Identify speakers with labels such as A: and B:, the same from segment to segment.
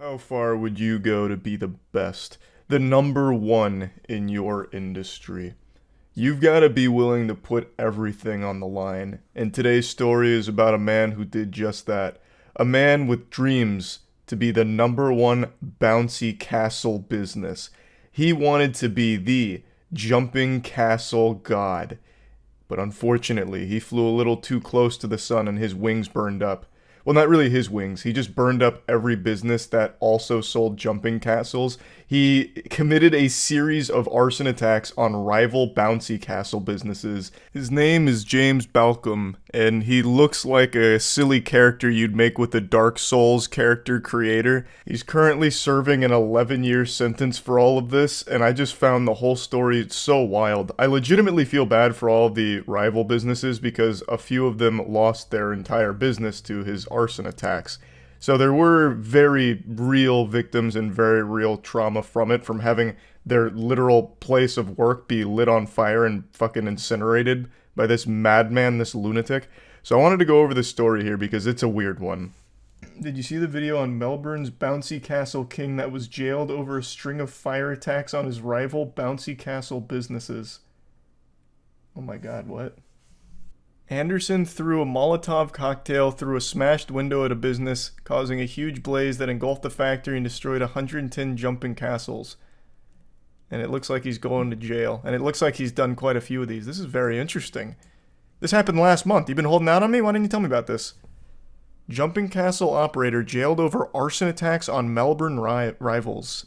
A: How far would you go to be the best? The number one in your industry? You've got to be willing to put everything on the line. And today's story is about a man who did just that. A man with dreams to be the number one bouncy castle business. He wanted to be the jumping castle god. But unfortunately, he flew a little too close to the sun and his wings burned up. Well, not really his wings. He just burned up every business that also sold jumping castles. He committed a series of arson attacks on rival bouncy castle businesses. His name is James Balcom, and he looks like a silly character you'd make with the Dark Souls character creator. He's currently serving an 11-year sentence for all of this, and I just found the whole story so wild. I legitimately feel bad for all of the rival businesses because a few of them lost their entire business to his arson attacks. So there were very real victims and very real trauma from it, from having their literal place of work be lit on fire and fucking incinerated by this madman, this lunatic. So I wanted to go over this story here because it's a weird one. Did you see the video on Melbourne's bouncy castle king that was jailed over a string of fire attacks on his rival bouncy castle businesses? Oh my god, what? Anderson threw a Molotov cocktail through a smashed window at a business, causing a huge blaze that engulfed the factory and destroyed 110 jumping castles. And it looks like he's going to jail. And it looks like he's done quite a few of these. This is very interesting. This happened last month. You've been holding out on me? Why didn't you tell me about this? Jumping castle operator jailed over arson attacks on Melbourne rivals.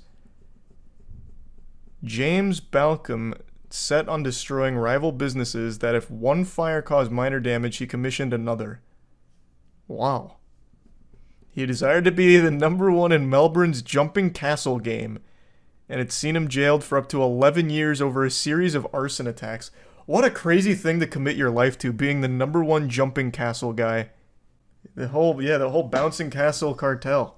A: James Balcom set on destroying rival businesses that if one fire caused minor damage, he commissioned another. Wow. He desired to be the number one in Melbourne's jumping castle game, and it's seen him jailed for up to 11 years over a series of arson attacks. What a crazy thing to commit your life to, being the number one jumping castle guy. The whole bouncing castle cartel.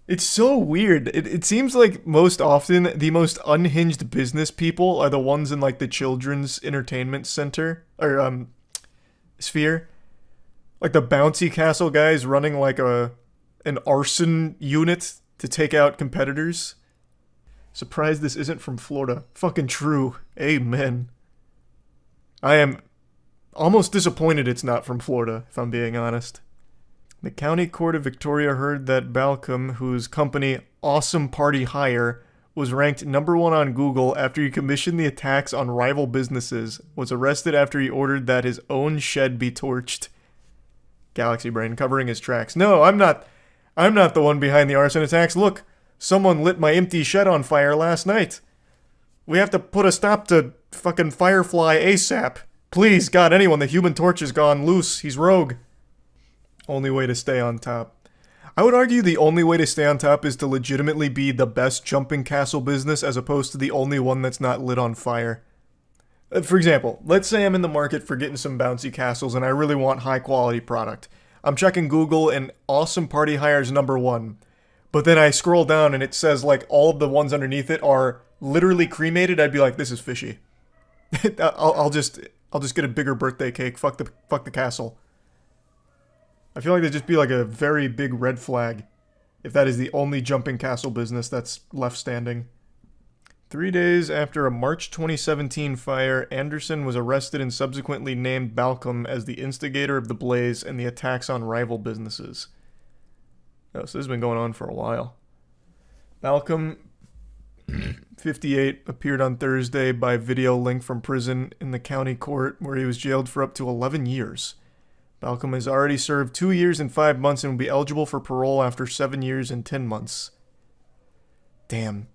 A: It's so weird. It seems like most often the most unhinged business people are the ones in like the children's entertainment center or sphere. Like the bouncy castle guys running like an arson unit to take out competitors. Surprised this isn't from Florida. Fucking true. Amen. I am almost disappointed it's not from Florida, if I'm being honest. The County Court of Victoria heard that Balcom, whose company Awesome Party Hire was ranked number one on Google after he commissioned the attacks on rival businesses, was arrested after he ordered that his own shed be torched. Galaxy Brain covering his tracks. No, I'm not the one behind the arson attacks. Look, someone lit my empty shed on fire last night. We have to put a stop to fucking Firefly ASAP. Please, God, anyone, the Human Torch has gone loose. He's rogue. Only way to stay on top. I would argue the only way to stay on top is to legitimately be the best jumping castle business as opposed to the only one that's not lit on fire. For example, let's say I'm in the market for getting some bouncy castles and I really want high quality product. I'm checking Google and Awesome Party Hire's number one. But then I scroll down and it says like all of the ones underneath it are literally cremated. I'd be like, this is fishy. I'll just get a bigger birthday cake. Fuck the castle. I feel like there'd just be like a very big red flag if that is the only jumping castle business that's left standing. 3 days after a March 2017 fire, Anderson was arrested and subsequently named Balcom as the instigator of the blaze and the attacks on rival businesses. Oh, so this has been going on for a while. Balcom, 58, appeared on Thursday by video link from prison in the county court where he was jailed for up to 11 years. Balcom has already served 2 years and 5 months and will be eligible for parole after 7 years and 10 months. Damn.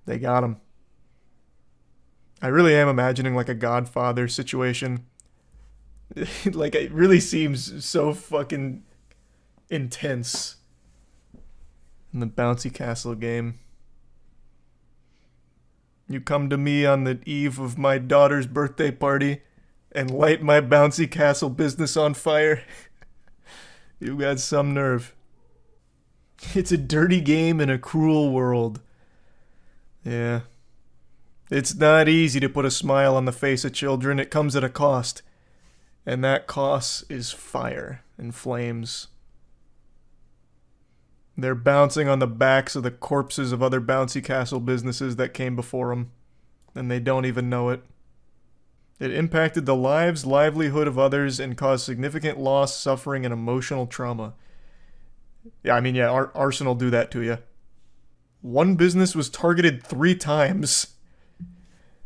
A: They got him. I really am imagining like a Godfather situation. Like, it really seems so fucking intense in the bouncy castle game. You come to me on the eve of my daughter's birthday party and light my bouncy castle business on fire. You got some nerve. It's a dirty game in a cruel world. Yeah. It's not easy to put a smile on the face of children. It comes at a cost. And that cost is fire and flames. They're bouncing on the backs of the corpses of other bouncy castle businesses that came before them, and they don't even know it. It impacted the lives, livelihood of others and caused significant loss, suffering, and emotional trauma. Yeah, I mean, yeah, arson will do that to you. One business was targeted 3 times.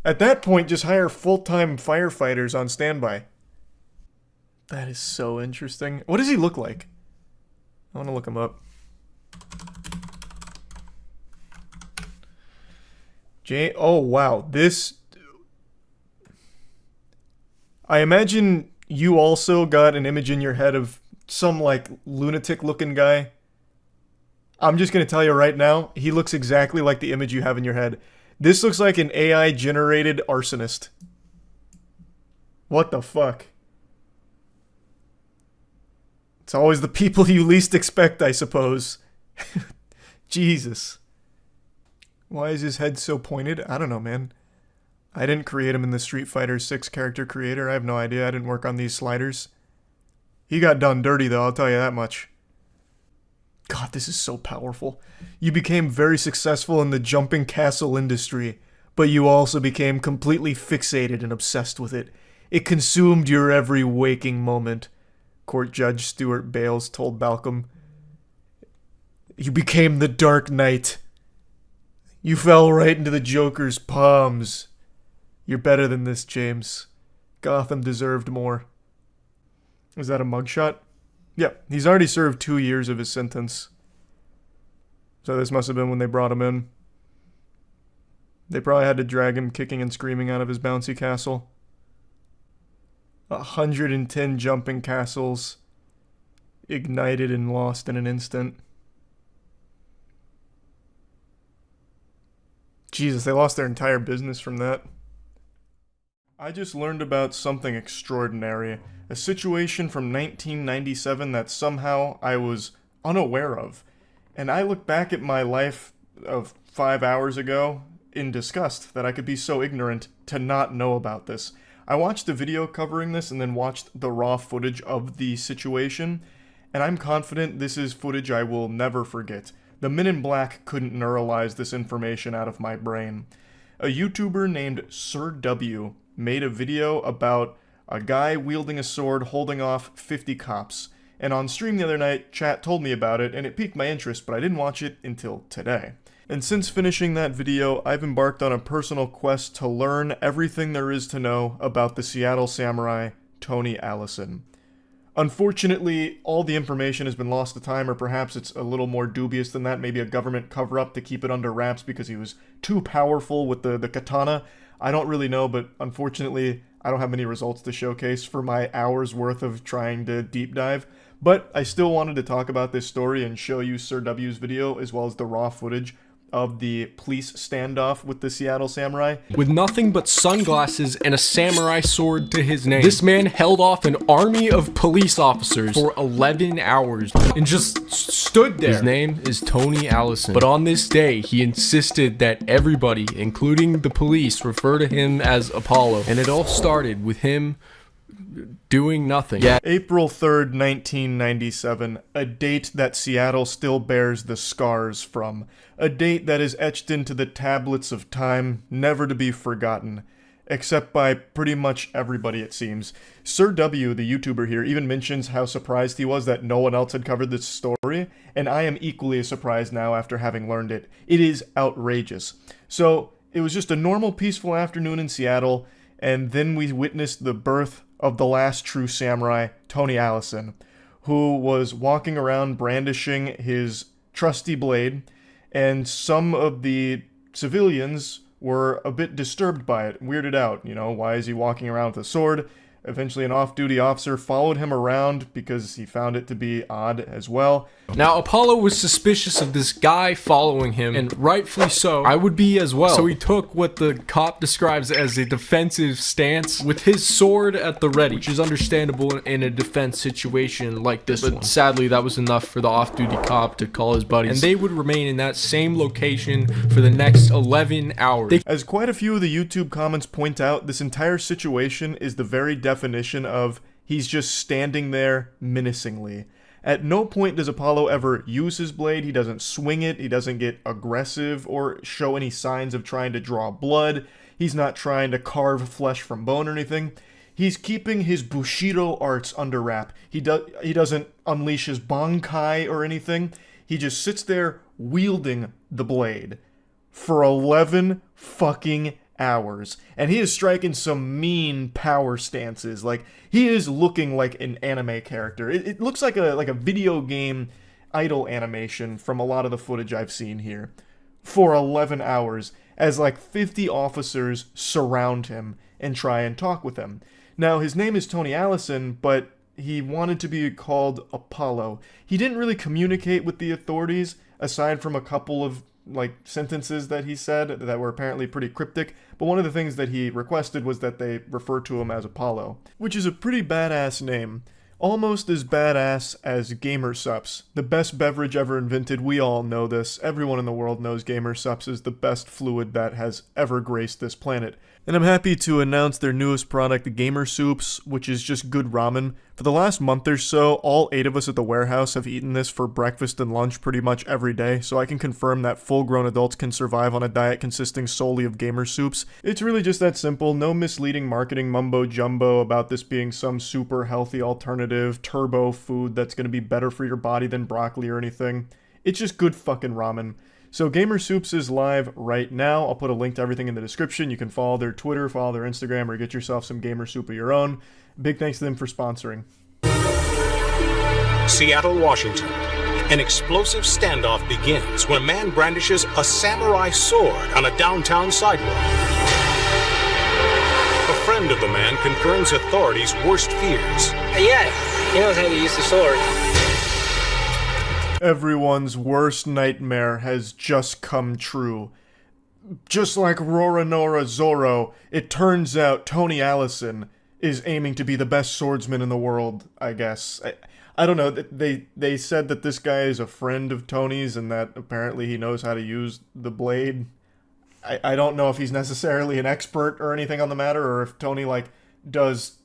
A: At that point, just hire full-time firefighters on standby. That is so interesting. What does he look like? I want to look him up. Oh, wow. This... I imagine you also got an image in your head of some, like, lunatic-looking guy. I'm just going to tell you right now, he looks exactly like the image you have in your head. This looks like an AI-generated arsonist. What the fuck? It's always the people you least expect, I suppose. Jesus. Why is his head so pointed? I don't know, man. I didn't create him in the Street Fighter 6 character creator. I have no idea. I didn't work on these sliders. He got done dirty, though, I'll tell you that much. God, this is so powerful. You became very successful in the jumping castle industry, but you also became completely fixated and obsessed with it. It consumed your every waking moment, Court Judge Stuart Bales told Balcom. You became the Dark Knight. You fell right into the Joker's palms. You're better than this, James. Gotham deserved more. Is that a mugshot? Yeah, he's already served 2 years of his sentence. So this must have been when they brought him in. They probably had to drag him kicking and screaming out of his bouncy castle. 110 jumping castles ignited and lost in an instant. Jesus, they lost their entire business from that. I just learned about something extraordinary. A situation from 1997 that somehow I was unaware of. And I look back at my life of 5 hours ago in disgust that I could be so ignorant to not know about this. I watched a video covering this and then watched the raw footage of the situation, and I'm confident this is footage I will never forget. The Men in Black couldn't neuralize this information out of my brain. A YouTuber named Sir W made a video about a guy wielding a sword holding off 50 cops. And on stream the other night, chat told me about it, and it piqued my interest, but I didn't watch it until today. And since finishing that video, I've embarked on a personal quest to learn everything there is to know about the Seattle samurai, Tony Allison. Unfortunately, all the information has been lost to time, or perhaps it's a little more dubious than that, maybe a government cover-up to keep it under wraps because he was too powerful with the katana. I don't really know, but unfortunately, I don't have many results to showcase for my hours worth of trying to deep dive. But I still wanted to talk about this story and show you Sir W's video, as well as the raw footage of the police standoff with the Seattle samurai.
B: With nothing but sunglasses and a samurai sword to his name, this man held off an army of police officers for 11 hours and just stood there. His name is Tony Allison, but on this day he insisted that everybody, including the police, refer to him as Apollo, and it all started with him doing nothing. Yeah.
A: April 3rd, 1997, a date that Seattle still bears the scars from. A date that is etched into the tablets of time, never to be forgotten. Except by pretty much everybody, it seems. Sir W, the YouTuber here, even mentions how surprised he was that no one else had covered this story, and I am equally as surprised now after having learned it. It is outrageous. So, it was just a normal, peaceful afternoon in Seattle, and then we witnessed the birth of the last true samurai, Tony Allison, who was walking around brandishing his trusty blade, and some of the civilians were a bit disturbed by it, weirded out. You know, why is he walking around with a sword? Eventually an off-duty officer followed him around because he found it to be odd as well.
B: Now, Apollo was suspicious of this guy following him, and rightfully so. I would be as well. So he took what the cop describes as a defensive stance with his sword at the ready, which is understandable in a defense situation like this one. But sadly, that was enough for the off-duty cop to call his buddies, and they would remain in that same location for the next 11 hours.
A: As quite a few of the YouTube comments point out, this entire situation is the very definition of he's just standing there menacingly. At no point does Apollo ever use his blade. He doesn't swing it. He doesn't get aggressive or show any signs of trying to draw blood. He's not trying to carve flesh from bone or anything. He's keeping his Bushido arts under wrap. He doesn't unleash his Bankai or anything. He just sits there wielding the blade for 11 fucking hours. And he is striking some mean power stances. Like, he is looking like an anime character. It looks like a video game idle animation from a lot of the footage I've seen here. For 11 hours, as like 50 officers surround him and try and talk with him. Now, his name is Tony Allison, but he wanted to be called Apollo. He didn't really communicate with the authorities, aside from a couple of sentences that he said that were apparently pretty cryptic, but one of the things that he requested was that they refer to him as Apollo, which is a pretty badass name. Almost as badass as Gamer Sups, the best beverage ever invented. We all know this. Everyone in the world knows Gamer Sups is the best fluid that has ever graced this planet. And I'm happy to announce their newest product, Gamer Soups, which is just good ramen. For the last month or so, all 8 of us at the warehouse have eaten this for breakfast and lunch pretty much every day, so I can confirm that full-grown adults can survive on a diet consisting solely of Gamer Soups. It's really just that simple, no misleading marketing mumbo-jumbo about this being some super healthy alternative, turbo food that's going to be better for your body than broccoli or anything. It's just good fucking ramen. So Gamer Soups is live right now. I'll put a link to everything in the description. You can follow their Twitter, follow their Instagram, or get yourself some Gamer Soup of your own. Big thanks to them for sponsoring.
C: Seattle, Washington. An explosive standoff begins when a man brandishes a samurai sword on a downtown sidewalk. A friend of the man confirms authorities' worst fears.
D: Yeah, he knows how to use the sword.
A: Everyone's worst nightmare has just come true. Just like Roronoa Zoro, it turns out Tony Allison is aiming to be the best swordsman in the world, I guess. I don't know, they said that this guy is a friend of Tony's and that apparently he knows how to use the blade. I don't know if he's necessarily an expert or anything on the matter, or if Tony, does,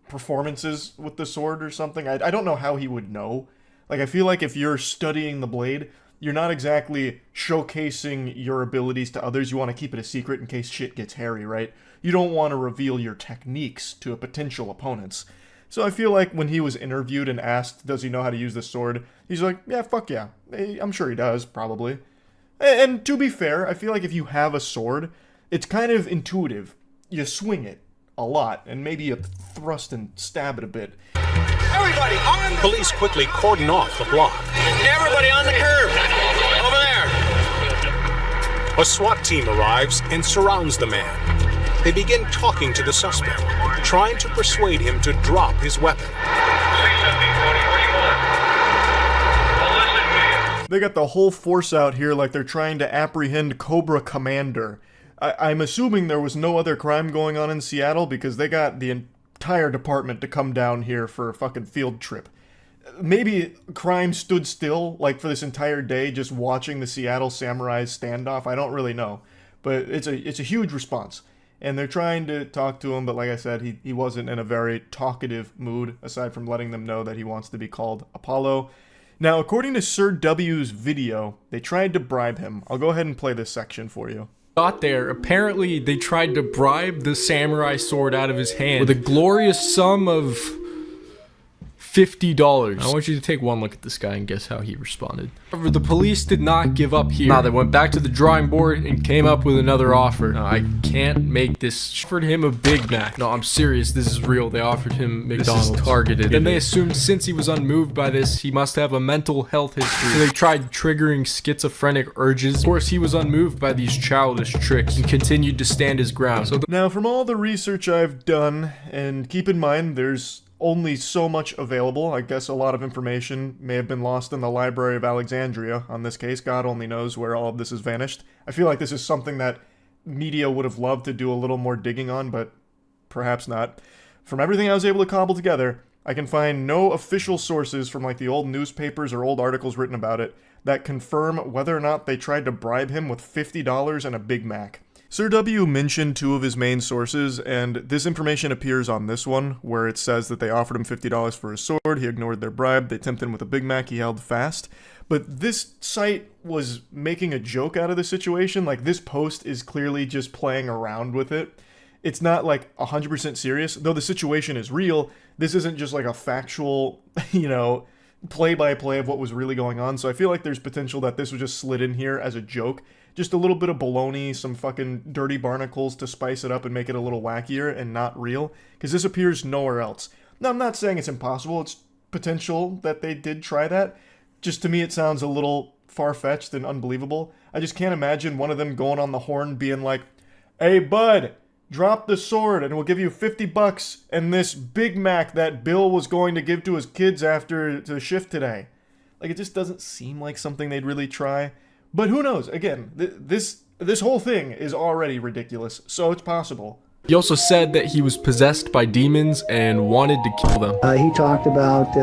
A: performances with the sword or something. I don't know how he would know. I feel like if you're studying the blade, you're not exactly showcasing your abilities to others. You want to keep it a secret in case shit gets hairy, right? You don't want to reveal your techniques to a potential opponents. So I feel like when he was interviewed and asked, does he know how to use the sword? He's like, yeah, fuck yeah. I'm sure he does, probably. And to be fair, I feel like if you have a sword, it's kind of intuitive. You swing it a lot, and maybe you thrust and stab it a bit.
C: Everybody on the... Police quickly cordon off the block.
D: Everybody on the curb! Over there!
C: A SWAT team arrives and surrounds the man. They begin talking to the suspect, trying to persuade him to drop his weapon.
A: They got the whole force out here like they're trying to apprehend Cobra Commander. I'm assuming there was no other crime going on in Seattle because they got the entire department to come down here for a fucking field trip. Maybe crime stood still, for this entire day, just watching the Seattle Samurais standoff. I don't really know. But it's a huge response. And they're trying to talk to him, but like I said, he wasn't in a very talkative mood, aside from letting them know that he wants to be called Apollo. Now, according to Sir W's video, they tried to bribe him. I'll go ahead and play this section for you.
B: Got there, apparently they tried to bribe the samurai sword out of his hand with a glorious sum of $50. I want you to take one look at this guy and guess how he responded. However, the police did not give up here. Nah, they went back to the drawing board and came up with another offer. No, I can't make this. Offered him a Big Mac. No, I'm serious. This is real. They offered him McDonald's. This is targeted. Then they assumed since he was unmoved by this, he must have a mental health history. So they tried triggering schizophrenic urges. Of course, he was unmoved by these childish tricks and continued to stand his ground. So
A: now, from all the research I've done, and keep in mind, there's only so much available. I guess a lot of information may have been lost in the Library of Alexandria on this case. God only knows where all of this has vanished. I feel like this is something that media would have loved to do a little more digging on, but perhaps not. From everything I was able to cobble together, I can find no official sources from the old newspapers or old articles written about it that confirm whether or not they tried to bribe him with $50 and a Big Mac. Sir W mentioned two of his main sources, and this information appears on this one, where it says that they offered him $50 for his sword, he ignored their bribe, they tempted him with a Big Mac, he held fast. But this site was making a joke out of the situation, like this post is clearly just playing around with it. It's not like 100% serious, though the situation is real. This isn't just like a factual, play-by-play of what was really going on, so I feel like there's potential that this was just slid in here as a joke. Just a little bit of baloney, some fucking dirty barnacles to spice it up and make it a little wackier and not real, because this appears nowhere else. Now, I'm not saying it's impossible, it's potential that they did try that. Just to me, it sounds a little far-fetched and unbelievable. I just can't imagine one of them going on the horn being like, "Hey, bud, drop the sword and we'll give you $50 and this Big Mac that Bill was going to give to his kids after the shift today." Like, it just doesn't seem like something they'd really try. But who knows? Again, this whole thing is already ridiculous, so it's possible.
B: He also said that he was possessed by demons and wanted to kill them.
E: He talked about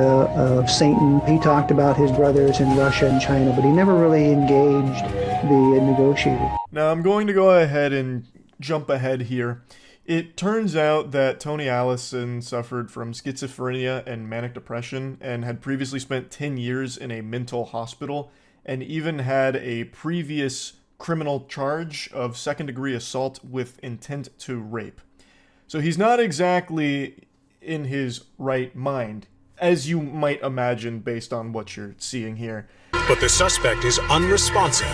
E: Satan. He talked about his brothers in Russia and China, but he never really engaged the negotiator.
A: Now, I'm going to go ahead and jump ahead here. It turns out that Tony Allison suffered from schizophrenia and manic depression and had previously spent 10 years in a mental hospital and even had a previous criminal charge of second-degree assault with intent to rape. So he's not exactly in his right mind, as you might imagine based on what you're seeing here.
C: But the suspect is unresponsive.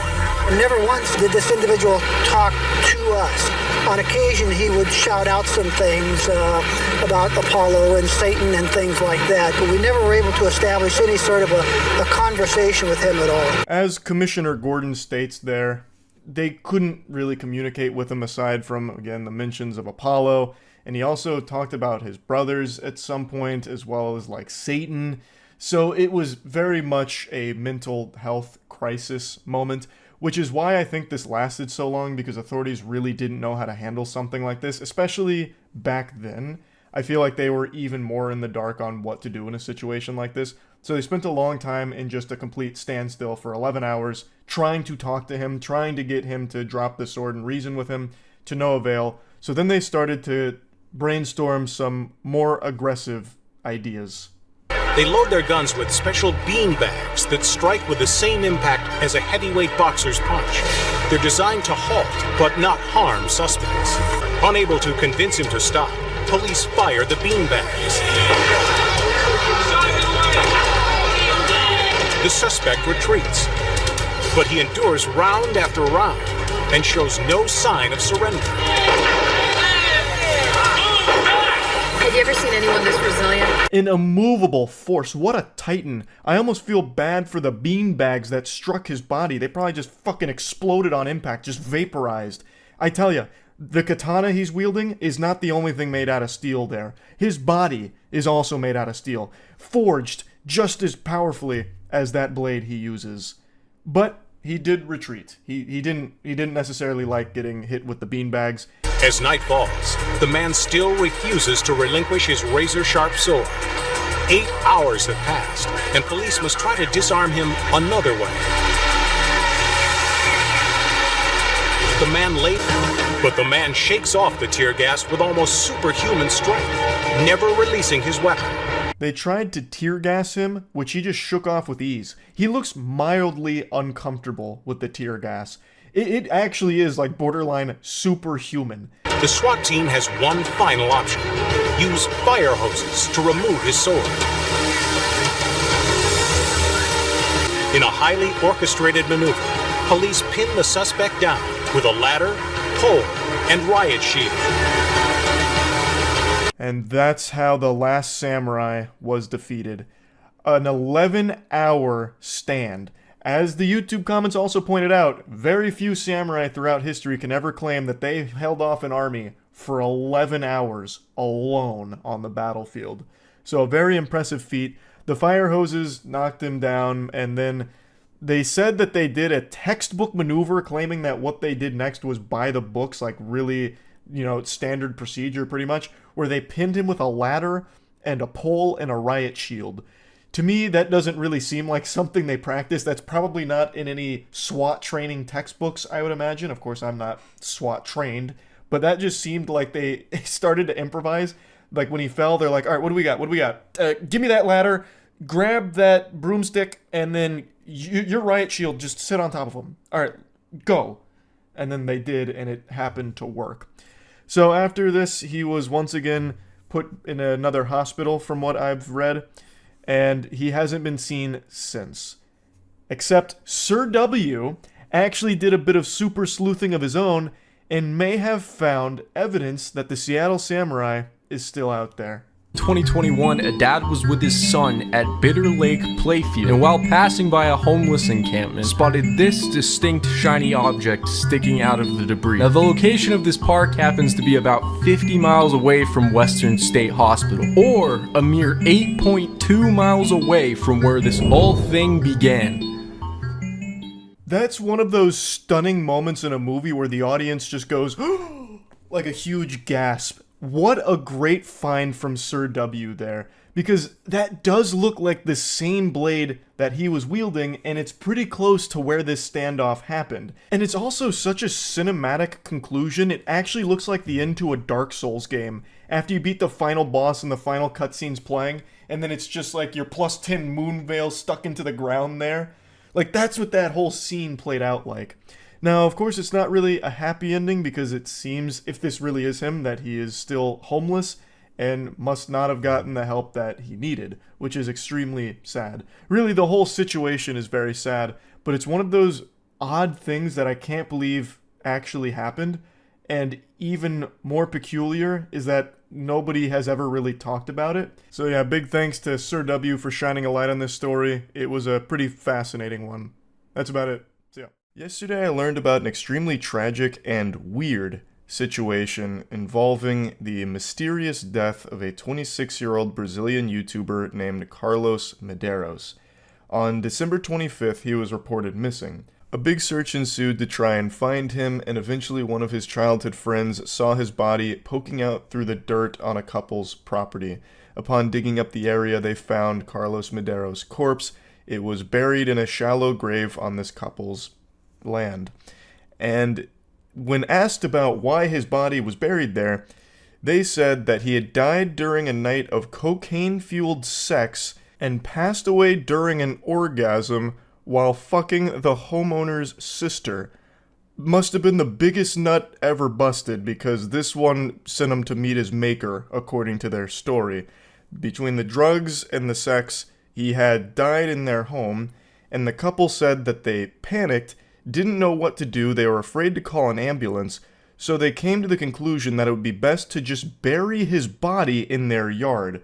F: Never once did this individual talk to us. On occasion, he would shout out some things about Apollo and Satan and things like that, but we never were able to establish any sort of a conversation with him at all.
A: As Commissioner Gordon states there, they couldn't really communicate with him aside from, again, the mentions of Apollo, and he also talked about his brothers at some point, as well as, like, Satan. So it was very much a mental health crisis moment, which is why I think this lasted so long, because authorities really didn't know how to handle something like this, especially back then. I feel like they were even more in the dark on what to do in a situation like this. So they spent a long time in just a complete standstill for 11 hours, trying to talk to him, trying to get him to drop the sword and reason with him, to no avail. So then they started to brainstorm some more aggressive ideas.
C: They load their guns with special bean bags that strike with the same impact as a heavyweight boxer's punch. They're designed to halt, but not harm suspects. Unable to convince him to stop, police fire the bean bags. The suspect retreats, but he endures round after round and shows no sign of surrender.
G: Have you ever seen anyone this resilient?
A: An immovable force. What a titan. I almost feel bad for the beanbags that struck his body. They probably just fucking exploded on impact, just vaporized. I tell you, the katana he's wielding is not the only thing made out of steel there. His body is also made out of steel, forged just as powerfully as that blade he uses. But he did retreat. He didn't necessarily like getting hit with the beanbags.
C: As night falls, the man still refuses to relinquish his razor-sharp sword. 8 hours have passed, and police must try to disarm him another way. But the man shakes off the tear gas with almost superhuman strength, never releasing his weapon.
A: They tried to tear gas him, which he just shook off with ease. He looks mildly uncomfortable with the tear gas. It actually is like borderline superhuman.
C: The SWAT team has one final option. Use fire hoses to remove his sword. In a highly orchestrated maneuver, police pin the suspect down with a ladder, pole, and riot shield.
A: And that's how the last samurai was defeated. An 11-hour stand. As the YouTube comments also pointed out, very few samurai throughout history can ever claim that they held off an army for 11 hours alone on the battlefield. So a very impressive feat. The fire hoses knocked him down, and then they said that they did a textbook maneuver claiming that what they did next was by the books, like really, standard procedure pretty much, where they pinned him with a ladder and a pole and a riot shield. To me, that doesn't really seem like something they practice. That's probably not in any SWAT training textbooks, I would imagine. Of course, I'm not SWAT trained, but that just seemed like they started to improvise. Like when he fell, they're like, all right, what do we got? What do we got? Give me that ladder, grab that broomstick, and then your riot shield, just sit on top of him. All right, go. And then they did, and it happened to work. So after this, he was once again put in another hospital, from what I've read, and he hasn't been seen since. Except Sir W actually did a bit of super sleuthing of his own and may have found evidence that the Seattle Samurai is still out there.
B: 2021, a dad was with his son at Bitter Lake Playfield, and while passing by a homeless encampment, spotted this distinct shiny object sticking out of the debris. Now, the location of this park happens to be about 50 miles away from Western State Hospital, or a mere 8.2 miles away from where this whole thing began.
A: That's one of those stunning moments in a movie where the audience just goes, like a huge gasp. What a great find from Sir W there, because that does look like the same blade that he was wielding, and it's pretty close to where this standoff happened. And it's also such a cinematic conclusion, it actually looks like the end to a Dark Souls game. After you beat the final boss and the final cutscene's playing, and then it's just like your +10 moon veil stuck into the ground there. Like, that's what that whole scene played out like. Now, of course, it's not really a happy ending because it seems, if this really is him, that he is still homeless and must not have gotten the help that he needed, which is extremely sad. Really, the whole situation is very sad, but it's one of those odd things that I can't believe actually happened, and even more peculiar is that nobody has ever really talked about it. So yeah, big thanks to Sir W for shining a light on this story. It was a pretty fascinating one. That's about it. See ya. Yesterday I learned about an extremely tragic and weird situation involving the mysterious death of a 26-year-old Brazilian YouTuber named Carlos Medeiros. On December 25th, he was reported missing. A big search ensued to try and find him, and eventually one of his childhood friends saw his body poking out through the dirt on a couple's property. Upon digging up the area, they found Carlos Medeiros' corpse. It was buried in a shallow grave on this couple's land. And when asked about why his body was buried there, they said that he had died during a night of cocaine-fueled sex and passed away during an orgasm while fucking the homeowner's sister. Must have been the biggest nut ever busted, because this one sent him to meet his maker, according to their story. Between the drugs and the sex, he had died in their home, and the couple said that they panicked, didn't know what to do, they were afraid to call an ambulance, so they came to the conclusion that it would be best to just bury his body in their yard,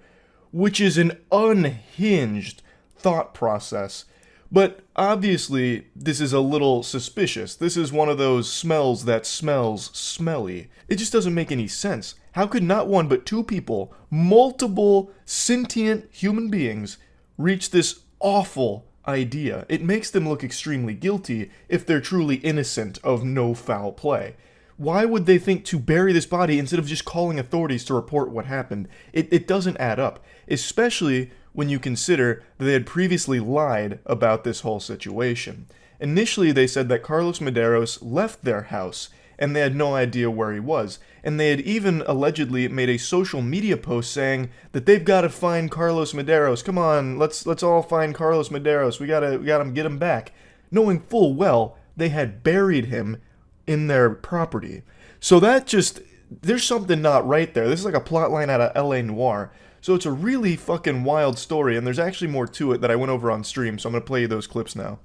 A: which is an unhinged thought process. But obviously, this is a little suspicious. This is one of those smells that smells smelly. It just doesn't make any sense. How could not one but two people, multiple sentient human beings, reach this awful idea? It makes them look extremely guilty if they're truly innocent of no foul play. Why would they think to bury this body instead of just calling authorities to report what happened? It doesn't add up, especially when you consider that they had previously lied about this whole situation. Initially, they said that Carlos Medeiros left their house, and they had no idea where he was, and they had even allegedly made a social media post saying that they've got to find Carlos Medeiros. Come on, let's all find Carlos Medeiros. We gotta get him back, knowing full well they had buried him in their property. So that just, there's something not right there. This is like a plot line out of LA Noire. So it's a really fucking wild story, and there's actually more to it that I went over on stream, so I'm gonna play you those clips now.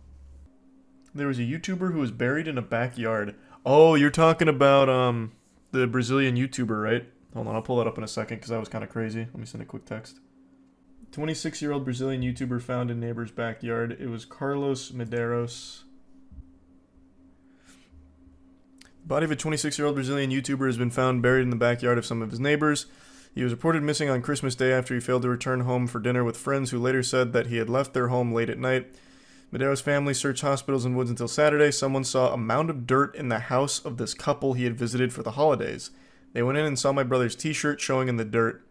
A: There was a YouTuber who was buried in a backyard. Oh, you're talking about the Brazilian YouTuber, right? Hold on, I'll pull that up in a second because that was kind of crazy. Let me send a quick text. 26-year-old Brazilian YouTuber found in neighbor's backyard. It was Carlos Medeiros. Body of a 26-year-old Brazilian YouTuber has been found buried in the backyard of some of his neighbors. He was reported missing on Christmas Day after he failed to return home for dinner with friends who later said that he had left their home late at night. Medeiros' family searched hospitals and woods until Saturday. Someone saw a mound of dirt in the house of this couple he had visited for the holidays. They went in and saw my brother's t-shirt showing in the dirt.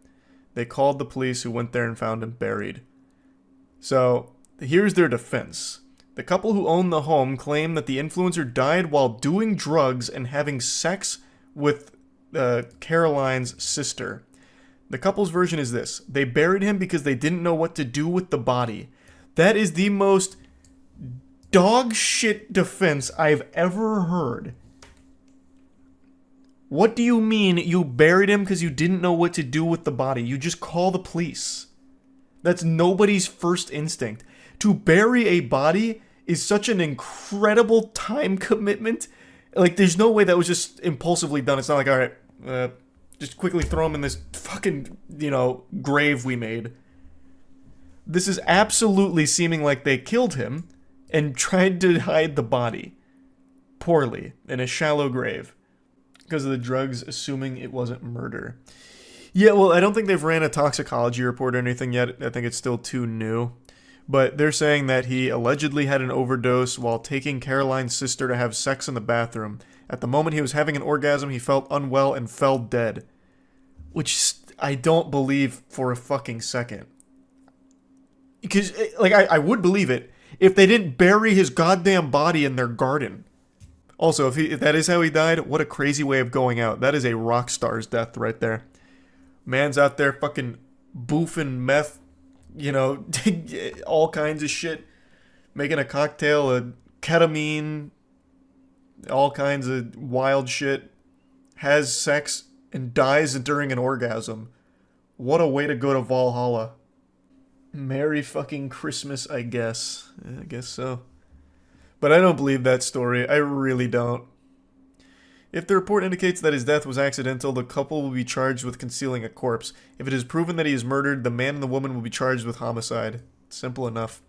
A: They called the police, who went there and found him buried. So, here's their defense. The couple who owned the home claim that the influencer died while doing drugs and having sex with Caroline's sister. The couple's version is this. They buried him because they didn't know what to do with the body. That is the most dog shit defense I've ever heard. What do you mean you buried him because you didn't know what to do with the body? You just call the police. That's nobody's first instinct. To bury a body is such an incredible time commitment. Like, there's no way that was just impulsively done. It's not like, all right, just quickly throw him in this fucking, grave we made. This is absolutely seeming like they killed him and tried to hide the body poorly in a shallow grave because of the drugs, assuming it wasn't murder. Yeah, well, I don't think they've ran a toxicology report or anything yet. I think it's still too new. But they're saying that he allegedly had an overdose while taking Caroline's sister to have sex in the bathroom. At the moment he was having an orgasm, he felt unwell and fell dead. Which I don't believe for a fucking second. Because, I would believe it if they didn't bury his goddamn body in their garden. Also, if that is how he died, what a crazy way of going out. That is a rock star's death right there. Man's out there fucking boofing meth, all kinds of shit. Making a cocktail of ketamine, all kinds of wild shit. Has sex and dies during an orgasm. What a way to go to Valhalla. Merry fucking Christmas, I guess. I guess so. But I don't believe that story. I really don't. If the report indicates that his death was accidental, the couple will be charged with concealing a corpse. If it is proven that he is murdered, the man and the woman will be charged with homicide. Simple enough.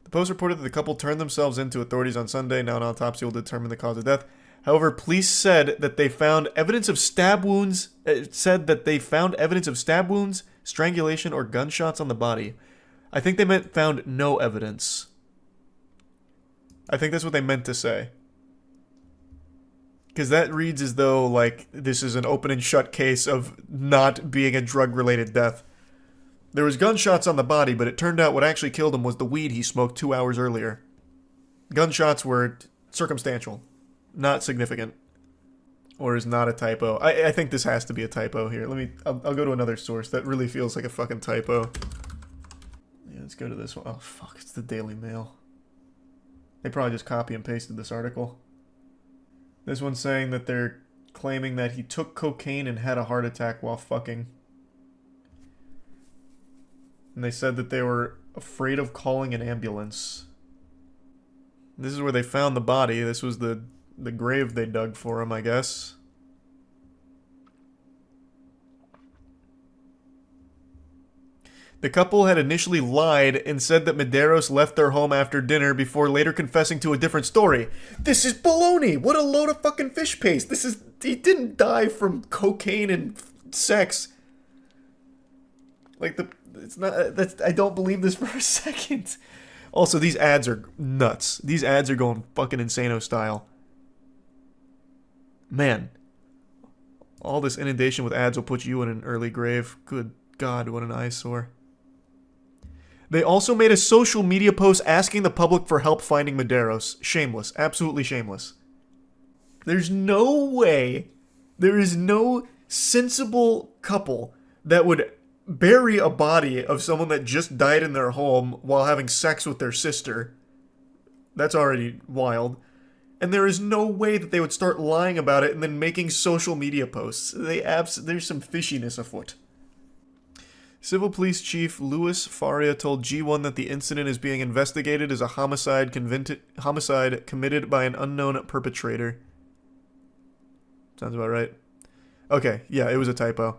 A: The Post reported that the couple turned themselves in to authorities on Sunday. Now an autopsy will determine the cause of death. However, police said that they found evidence of stab wounds. Strangulation, or gunshots on the body. I think they meant found no evidence. I think that's what they meant to say. Because that reads as though, this is an open and shut case of not being a drug-related death. There was gunshots on the body, but it turned out what actually killed him was the weed he smoked 2 hours earlier. Gunshots were circumstantial, not significant. Or is not a typo. I think this has to be a typo here. I'll go to another source that really feels like a fucking typo. Yeah, let's go to this one. Oh, fuck, it's the Daily Mail. They probably just copy and pasted this article. This one's saying that they're claiming that he took cocaine and had a heart attack while fucking. And they said that they were afraid of calling an ambulance. This is where they found the body. This was the grave they dug for him, I guess. The couple had initially lied and said that Medeiros left their home after dinner before later confessing to a different story. This is baloney! What a load of fucking fish paste! He didn't die from cocaine and sex. I don't believe this for a second. Also, these ads are nuts. These ads are going fucking insano style. Man, all this inundation with ads will put you in an early grave. Good God, what an eyesore. They also made a social media post asking the public for help finding Medeiros. Shameless. Absolutely shameless. There's no way, there is no sensible couple that would bury a body of someone that just died in their home while having sex with their sister. That's already wild. And there is no way that they would start lying about it and then making social media posts. There's some fishiness afoot. Civil Police Chief Louis Faria told G1 that the incident is being investigated as a homicide committed by an unknown perpetrator. Sounds about right. Okay, yeah, it was a typo.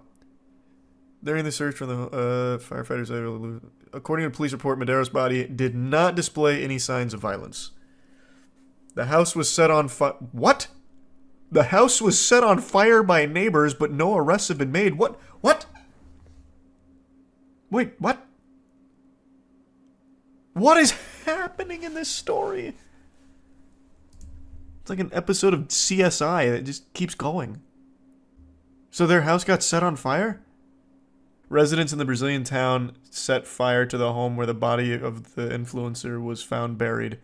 A: During the search for the firefighters, according to a police report, Medeiros' body did not display any signs of violence. The house was set on fire. What? The house was set on fire by neighbors, but no arrests have been made. What? Wait, what? What is happening in this story? It's like an episode of CSI that just keeps going. So their house got set on fire? Residents in the Brazilian town set fire to the home where the body of the influencer was found buried.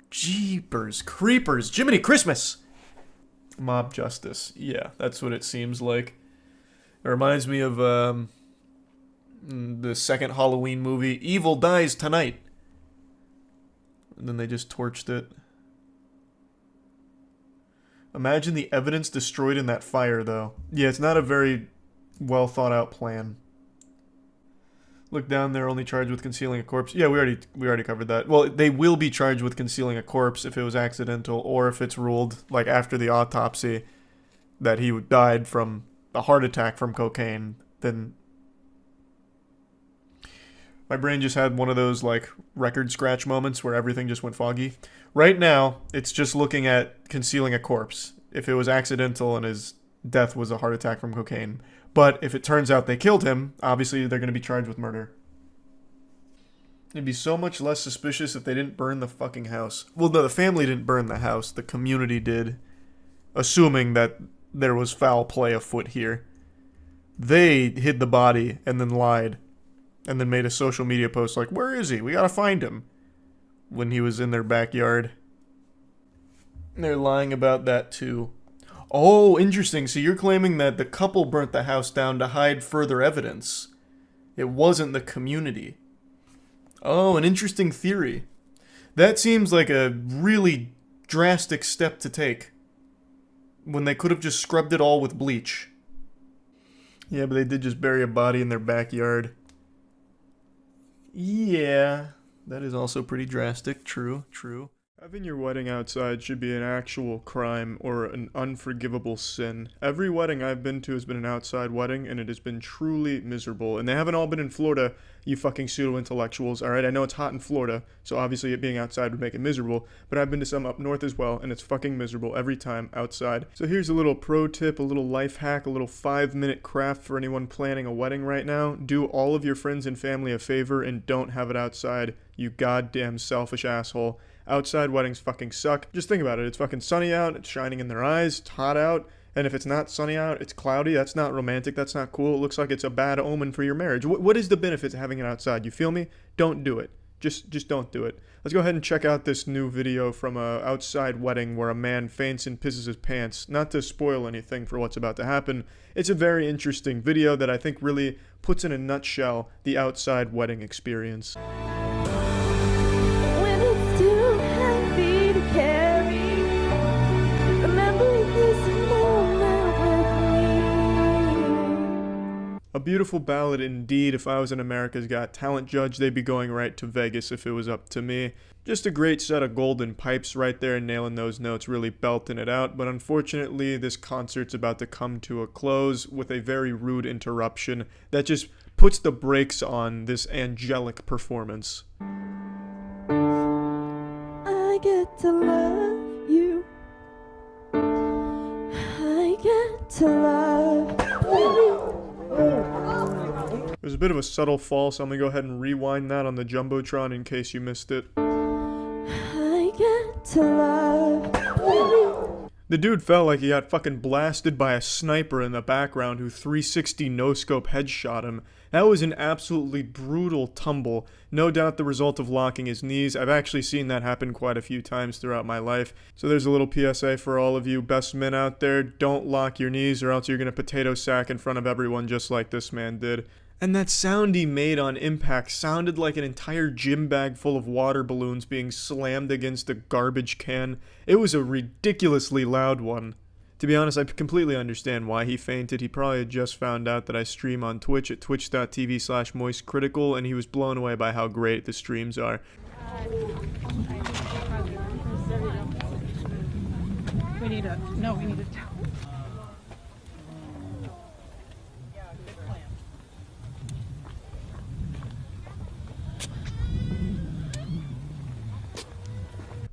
A: Jeepers creepers, Jiminy Christmas! Mob justice. Yeah, that's what it seems like. It reminds me of the second Halloween movie, Evil Dies Tonight. And then they just torched it. Imagine the evidence destroyed in that fire, though. Yeah, it's not a very well thought out plan. Look down, they're only charged with concealing a corpse. Yeah, we already covered that. Well, they will be charged with concealing a corpse if it was accidental, or if it's ruled, like after the autopsy, that he died from a heart attack from cocaine. Then my brain just had one of those like record scratch moments where everything just went foggy. Right now, it's just looking at concealing a corpse. If it was accidental and his death was a heart attack from cocaine. But if it turns out they killed him, obviously they're going to be charged with murder. It'd be so much less suspicious if they didn't burn the fucking house. Well, no, the family didn't burn the house. The community did. Assuming that there was foul play afoot here. They hid the body and then lied. And then made a social media post like, where is he? We gotta find him. When he was in their backyard. And they're lying about that too. Oh, interesting. So you're claiming that the couple burnt the house down to hide further evidence. It wasn't the community. Oh, an interesting theory. That seems like a really drastic step to take. When they could have just scrubbed it all with bleach. Yeah, but they did just bury a body in their backyard. Yeah, that is also pretty drastic. True, true. Having your wedding outside should be an actual crime or an unforgivable sin. Every wedding I've been to has been an outside wedding, and it has been truly miserable. And they haven't all been in Florida, you fucking pseudo-intellectuals, alright? I know it's hot in Florida, so obviously it being outside would make it miserable, but I've been to some up north as well, and it's fucking miserable every time outside. So here's a little pro tip, a little life hack, a little 5-minute craft for anyone planning a wedding right now. Do all of your friends and family a favor and don't have it outside, you goddamn selfish asshole. Outside weddings fucking suck. Just think about it. It's fucking sunny out. It's shining in their eyes. It's hot out. And if it's not sunny out, it's cloudy. That's not romantic. That's not cool. It looks like it's a bad omen for your marriage. What is the benefit to having it outside? You feel me? Don't do it. Just don't do it. Let's go ahead and check out this new video from a outside wedding where a man faints and pisses his pants. Not to spoil anything for what's about to happen. It's a very interesting video that I think really puts in a nutshell the outside wedding experience. A beautiful ballad indeed. If I was an America's Got Talent judge, they'd be going right to Vegas if it was up to me. Just a great set of golden pipes right there, nailing those notes, really belting it out. But unfortunately, this concert's about to come to a close with a very rude interruption that just puts the brakes on this angelic performance.
H: I get to love you. I get to love you.
A: There's a bit of a subtle fall, so I'm gonna go ahead and rewind that on the Jumbotron in case you missed it.
H: I get to love you.
A: The dude felt like he got fucking blasted by a sniper in the background who 360 no-scope headshot him. That was an absolutely brutal tumble. No doubt the result of locking his knees. I've actually seen that happen quite a few times throughout my life. So there's a little PSA for all of you best men out there. Don't lock your knees or else you're gonna potato sack in front of everyone just like this man did. And that sound he made on impact sounded like an entire gym bag full of water balloons being slammed against a garbage can. It was a ridiculously loud one. To be honest, I completely understand why he fainted. He probably had just found out that I stream on Twitch at twitch.tv/moistcritical, and he was blown away by how great the streams are.
I: We need a towel.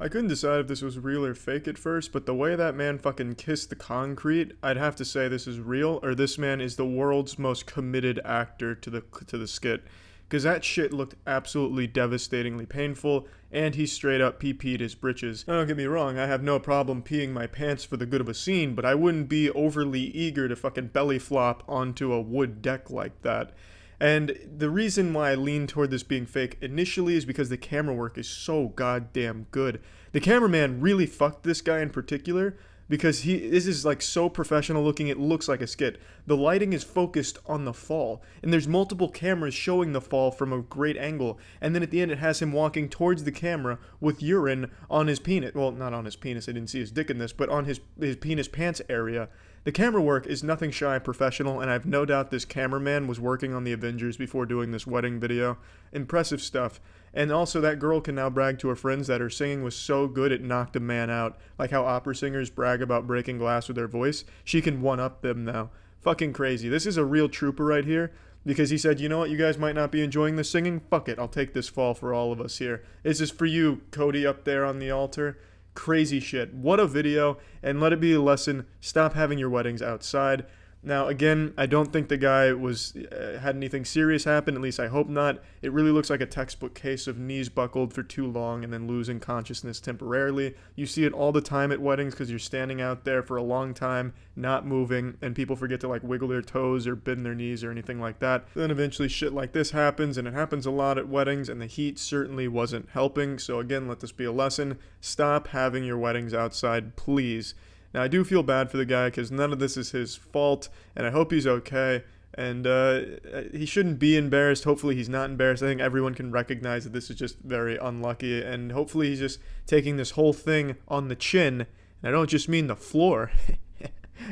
A: I couldn't decide if this was real or fake at first, but the way that man fucking kissed the concrete, I'd have to say this is real, or this man is the world's most committed actor to the skit. Because that shit looked absolutely devastatingly painful, and he straight up pee-peed his britches. Now, don't get me wrong, I have no problem peeing my pants for the good of a scene, but I wouldn't be overly eager to fucking belly flop onto a wood deck like that. And the reason why I lean toward this being fake initially is because the camera work is so goddamn good. The cameraman really fucked this guy in particular, because this is like so professional looking, it looks like a skit. The lighting is focused on the fall, and there's multiple cameras showing the fall from a great angle, and then at the end it has him walking towards the camera with urine on his penis. Well, not on his penis, I didn't see his dick in this, but on his penis pants area. The camera work is nothing shy of professional, and I have no doubt this cameraman was working on the Avengers before doing this wedding video. Impressive stuff. And also, that girl can now brag to her friends that her singing was so good it knocked a man out. Like how opera singers brag about breaking glass with their voice. She can one-up them now. Fucking crazy. This is a real trooper right here. Because he said, you know what, you guys might not be enjoying the singing? Fuck it, I'll take this fall for all of us here. This is for you, Cody, up there on the altar. Crazy shit. What a video. And let it be a lesson. Stop having your weddings outside. Now, again, I don't think the guy had anything serious happen, at least I hope not. It really looks like a textbook case of knees buckled for too long and then losing consciousness temporarily. You see it all the time at weddings because you're standing out there for a long time, not moving, and people forget to like wiggle their toes or bend their knees or anything like that. Then eventually shit like this happens, and it happens a lot at weddings, and the heat certainly wasn't helping. So again, let this be a lesson. Stop having your weddings outside, please. Now, I do feel bad for the guy because none of this is his fault, and I hope he's okay. And he shouldn't be embarrassed. Hopefully he's not embarrassed. I think everyone can recognize that this is just very unlucky, and hopefully he's just taking this whole thing on the chin. And I don't just mean the floor.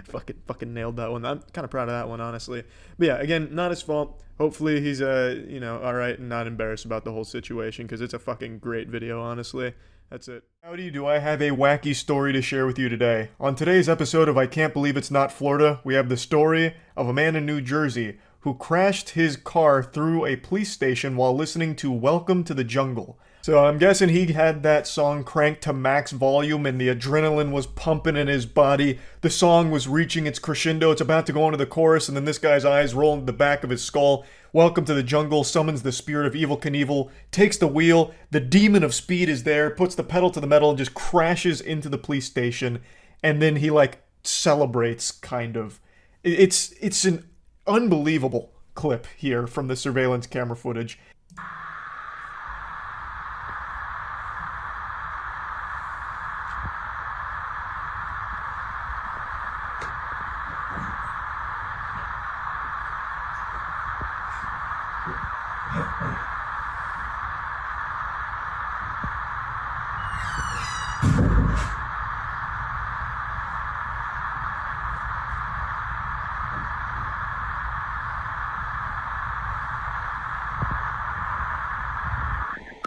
A: fucking nailed that one. I'm kind of proud of that one, honestly. But yeah, again, not his fault. Hopefully he's, all right and not embarrassed about the whole situation because it's a fucking great video, honestly. That's it. Howdy, do I have a wacky story to share with you today. On today's episode of I Can't Believe It's Not Florida, we have the story of a man in New Jersey who crashed his car through a police station while listening to Welcome to the Jungle. So I'm guessing he had that song cranked to max volume and the adrenaline was pumping in his body. The song was reaching its crescendo. It's about to go into the chorus, and then this guy's eyes roll into the back of his skull. Welcome to the Jungle summons the spirit of Evel Knievel, takes the wheel, the demon of speed is there, puts the pedal to the metal, and just crashes into the police station. And then he, celebrates, kind of. It's an unbelievable clip here from the surveillance camera footage.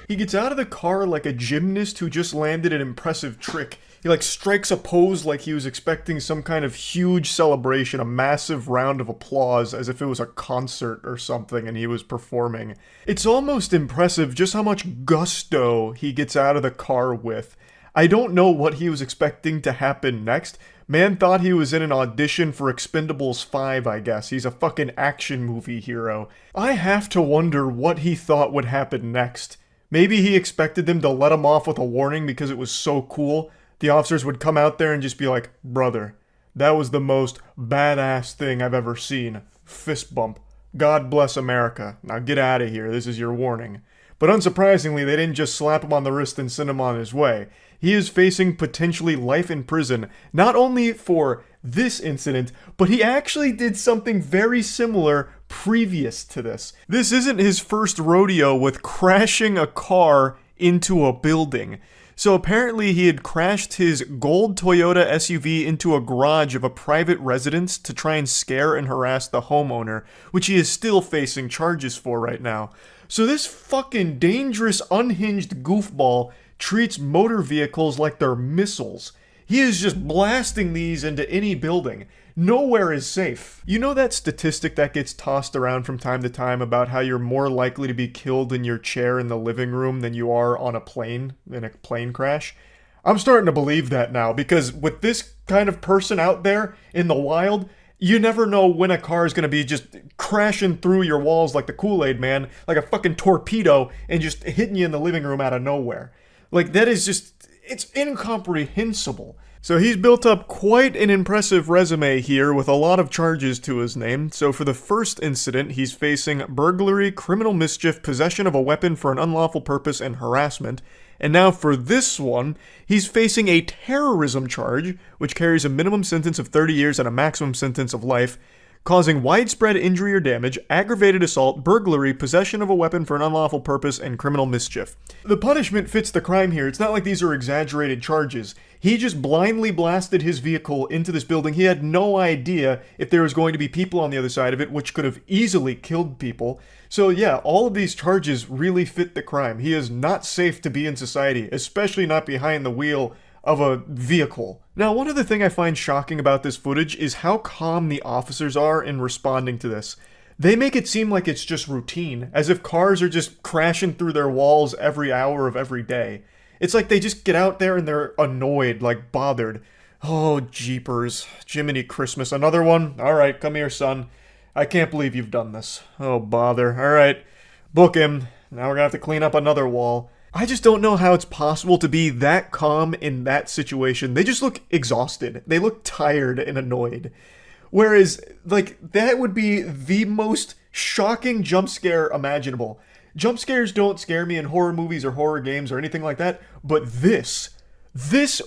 A: He gets out of the car like a gymnast who just landed an impressive trick. He strikes a pose like he was expecting some kind of huge celebration, a massive round of applause as if it was a concert or something and he was performing. It's almost impressive just how much gusto he gets out of the car with. I don't know what he was expecting to happen next. Man thought he was in an audition for Expendables 5, I guess. He's a fucking action movie hero. I have to wonder what he thought would happen next. Maybe he expected them to let him off with a warning because it was so cool. The officers would come out there and just be like, brother, that was the most badass thing I've ever seen. Fist bump. God bless America. Now get out of here. This is your warning. But unsurprisingly, they didn't just slap him on the wrist and send him on his way. He is facing potentially life in prison, not only for this incident, but he actually did something very similar previous to this. This isn't his first rodeo with crashing a car into a building. So apparently he had crashed his gold Toyota SUV into a garage of a private residence to try and scare and harass the homeowner, which he is still facing charges for right now. So this fucking dangerous, unhinged goofball treats motor vehicles like they're missiles. He is just blasting these into any building. Nowhere is safe. You know that statistic that gets tossed around from time to time about how you're more likely to be killed in your chair in the living room than you are on a plane, in a plane crash? I'm starting to believe that now, because with this kind of person out there in the wild, you never know when a car is going to be just crashing through your walls like the Kool-Aid Man, like a fucking torpedo, and just hitting you in the living room out of nowhere. Like, that is just, it's incomprehensible. So he's built up quite an impressive resume here with a lot of charges to his name. So for the first incident, he's facing burglary, criminal mischief, possession of a weapon for an unlawful purpose, and harassment. And now for this one, he's facing a terrorism charge, which carries a minimum sentence of 30 years and a maximum sentence of life, causing widespread injury or damage, aggravated assault, burglary, possession of a weapon for an unlawful purpose, and criminal mischief. The punishment fits the crime here. It's not like these are exaggerated charges. He just blindly blasted his vehicle into this building. He had no idea if there was going to be people on the other side of it, which could have easily killed people. So yeah, all of these charges really fit the crime. He is not safe to be in society, especially not behind the wheel of a vehicle. Now, one other thing I find shocking about this footage is how calm the officers are in responding to this. They make it seem like it's just routine, as if cars are just crashing through their walls every hour of every day. It's like they just get out there and they're annoyed, like bothered. Oh, jeepers. Jiminy Christmas. Another one? Alright, come here, son. I can't believe you've done this. Oh, bother. Alright, book him. Now we're gonna have to clean up another wall. I just don't know how it's possible to be that calm in that situation. They just look exhausted. They look tired and annoyed. Whereas, like, that would be the most shocking jump scare imaginable. Jump scares don't scare me in horror movies or horror games or anything like that, but this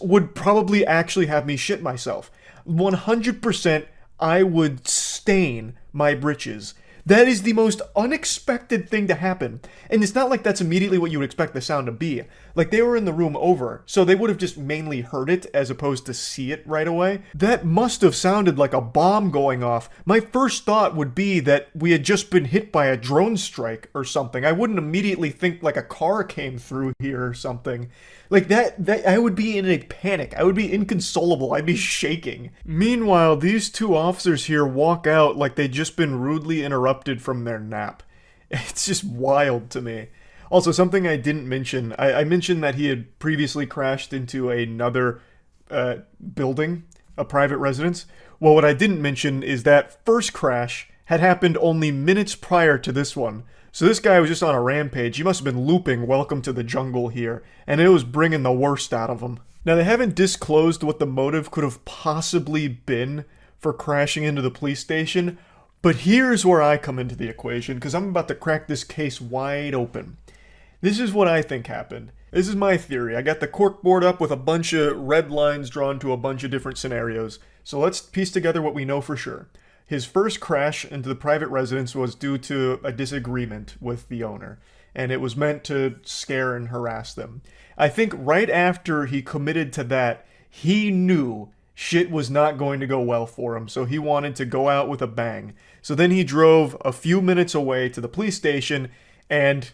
A: would probably actually have me shit myself. 100% I would stain my britches. That is the most unexpected thing to happen. And it's not like that's immediately what you would expect the sound to be. Like, they were in the room over, so they would have just mainly heard it as opposed to see it right away. That must have sounded like a bomb going off. My first thought would be that we had just been hit by a drone strike or something. I wouldn't immediately think like a car came through here or something. Like that I would be in a panic. I would be inconsolable. I'd be shaking. Meanwhile, these two officers here walk out like they'd just been rudely interrupted from their nap. It's just wild to me. Also, something I didn't mention. I mentioned that he had previously crashed into another building, a private residence. Well, what I didn't mention is that first crash had happened only minutes prior to this one. So this guy was just on a rampage. He must have been looping Welcome to the Jungle here, and it was bringing the worst out of him. Now, they haven't disclosed what the motive could have possibly been for crashing into the police station, but here's where I come into the equation, because I'm about to crack this case wide open. This is what I think happened. This is my theory. I got the corkboard up with a bunch of red lines drawn to a bunch of different scenarios. So let's piece together what we know for sure. His first crash into the private residence was due to a disagreement with the owner, and it was meant to scare and harass them. I think right after he committed to that, he knew shit was not going to go well for him, so he wanted to go out with a bang. So then he drove a few minutes away to the police station and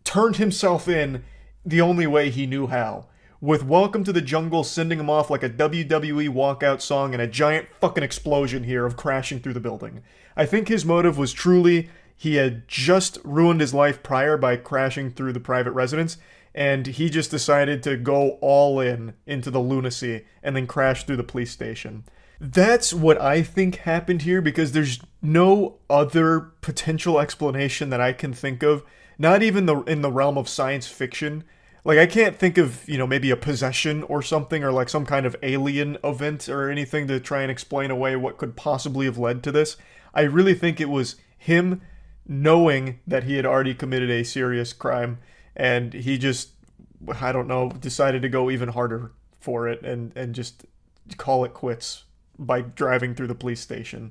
A: turned himself in the only way he knew how. With Welcome to the Jungle sending him off like a WWE walkout song and a giant fucking explosion here of crashing through the building. I think his motive was truly he had just ruined his life prior by crashing through the private residence, and he just decided to go all in into the lunacy and then crash through the police station. That's what I think happened here, because there's no other potential explanation that I can think of, not even in the realm of science fiction. Like, I can't think of, maybe a possession or something, or like some kind of alien event or anything to try and explain away what could possibly have led to this. I really think it was him knowing that he had already committed a serious crime, and he just, I don't know, decided to go even harder for it and just call it quits by driving through the police station.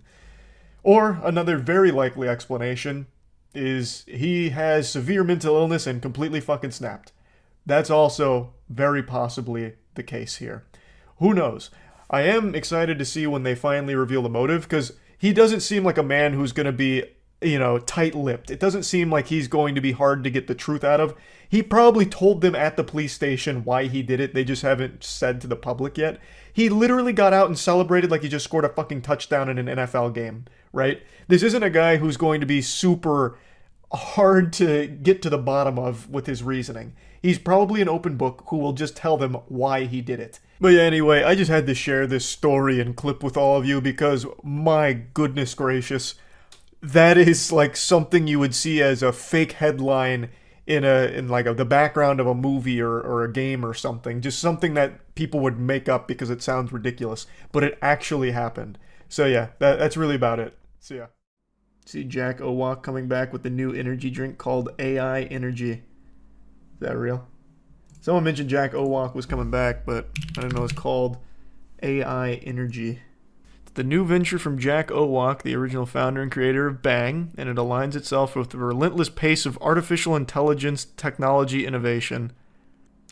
A: Or another very likely explanation is he has severe mental illness and completely fucking snapped. That's also very possibly the case here. Who knows? I am excited to see when they finally reveal the motive, because he doesn't seem like a man who's going to be, tight-lipped. It doesn't seem like he's going to be hard to get the truth out of. He probably told them at the police station why he did it. They just haven't said to the public yet. He literally got out and celebrated like he just scored a fucking touchdown in an NFL game, right? This isn't a guy who's going to be super hard to get to the bottom of with his reasoning. He's probably an open book who will just tell them why he did it. But yeah, anyway, I just had to share this story and clip with all of you because, my goodness gracious, that is like something you would see as a fake headline in like the background of a movie or a game or something. Just something that people would make up because it sounds ridiculous, but it actually happened. So yeah, that's really about it. So yeah. See Jack Owak coming back with the new energy drink called AI Energy. Is that real? Someone mentioned Jack Owak was coming back, but I didn't know it's called AI Energy. It's the new venture from Jack Owak, the original founder and creator of Bang, and it aligns itself with the relentless pace of artificial intelligence technology innovation.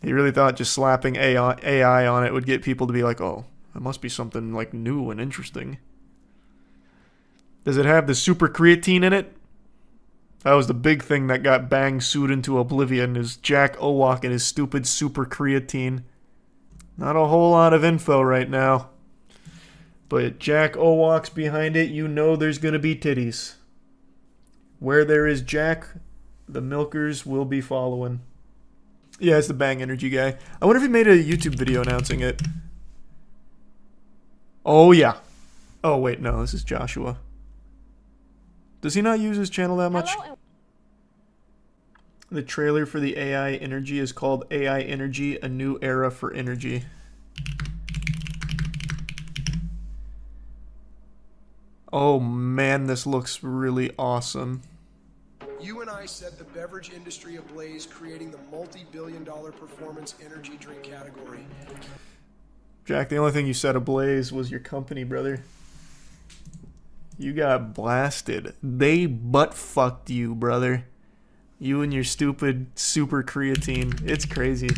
A: He really thought just slapping AI on it would get people to be like, oh, it must be something like new and interesting. Does it have the super creatine in it? That was the big thing that got Bang sued into oblivion, is Jack Owak and his stupid super creatine. Not a whole lot of info right now. But Jack Owak's behind it, you know there's gonna be titties. Where there is Jack, the milkers will be following. Yeah, it's the Bang Energy guy. I wonder if he made a YouTube video announcing it. Oh yeah. Oh wait, no, this is Joshua. Does he not use his channel that much?
H: Hello.
A: The trailer for the AI Energy is called AI Energy, A New Era for Energy. Oh man, this looks really awesome.
J: You and I set the beverage industry ablaze, creating the multi-billion-dollar performance energy drink category.
A: Jack, the only thing you set ablaze was your company, brother. You got blasted. They butt-fucked you, brother. You and your stupid super creatine. It's crazy.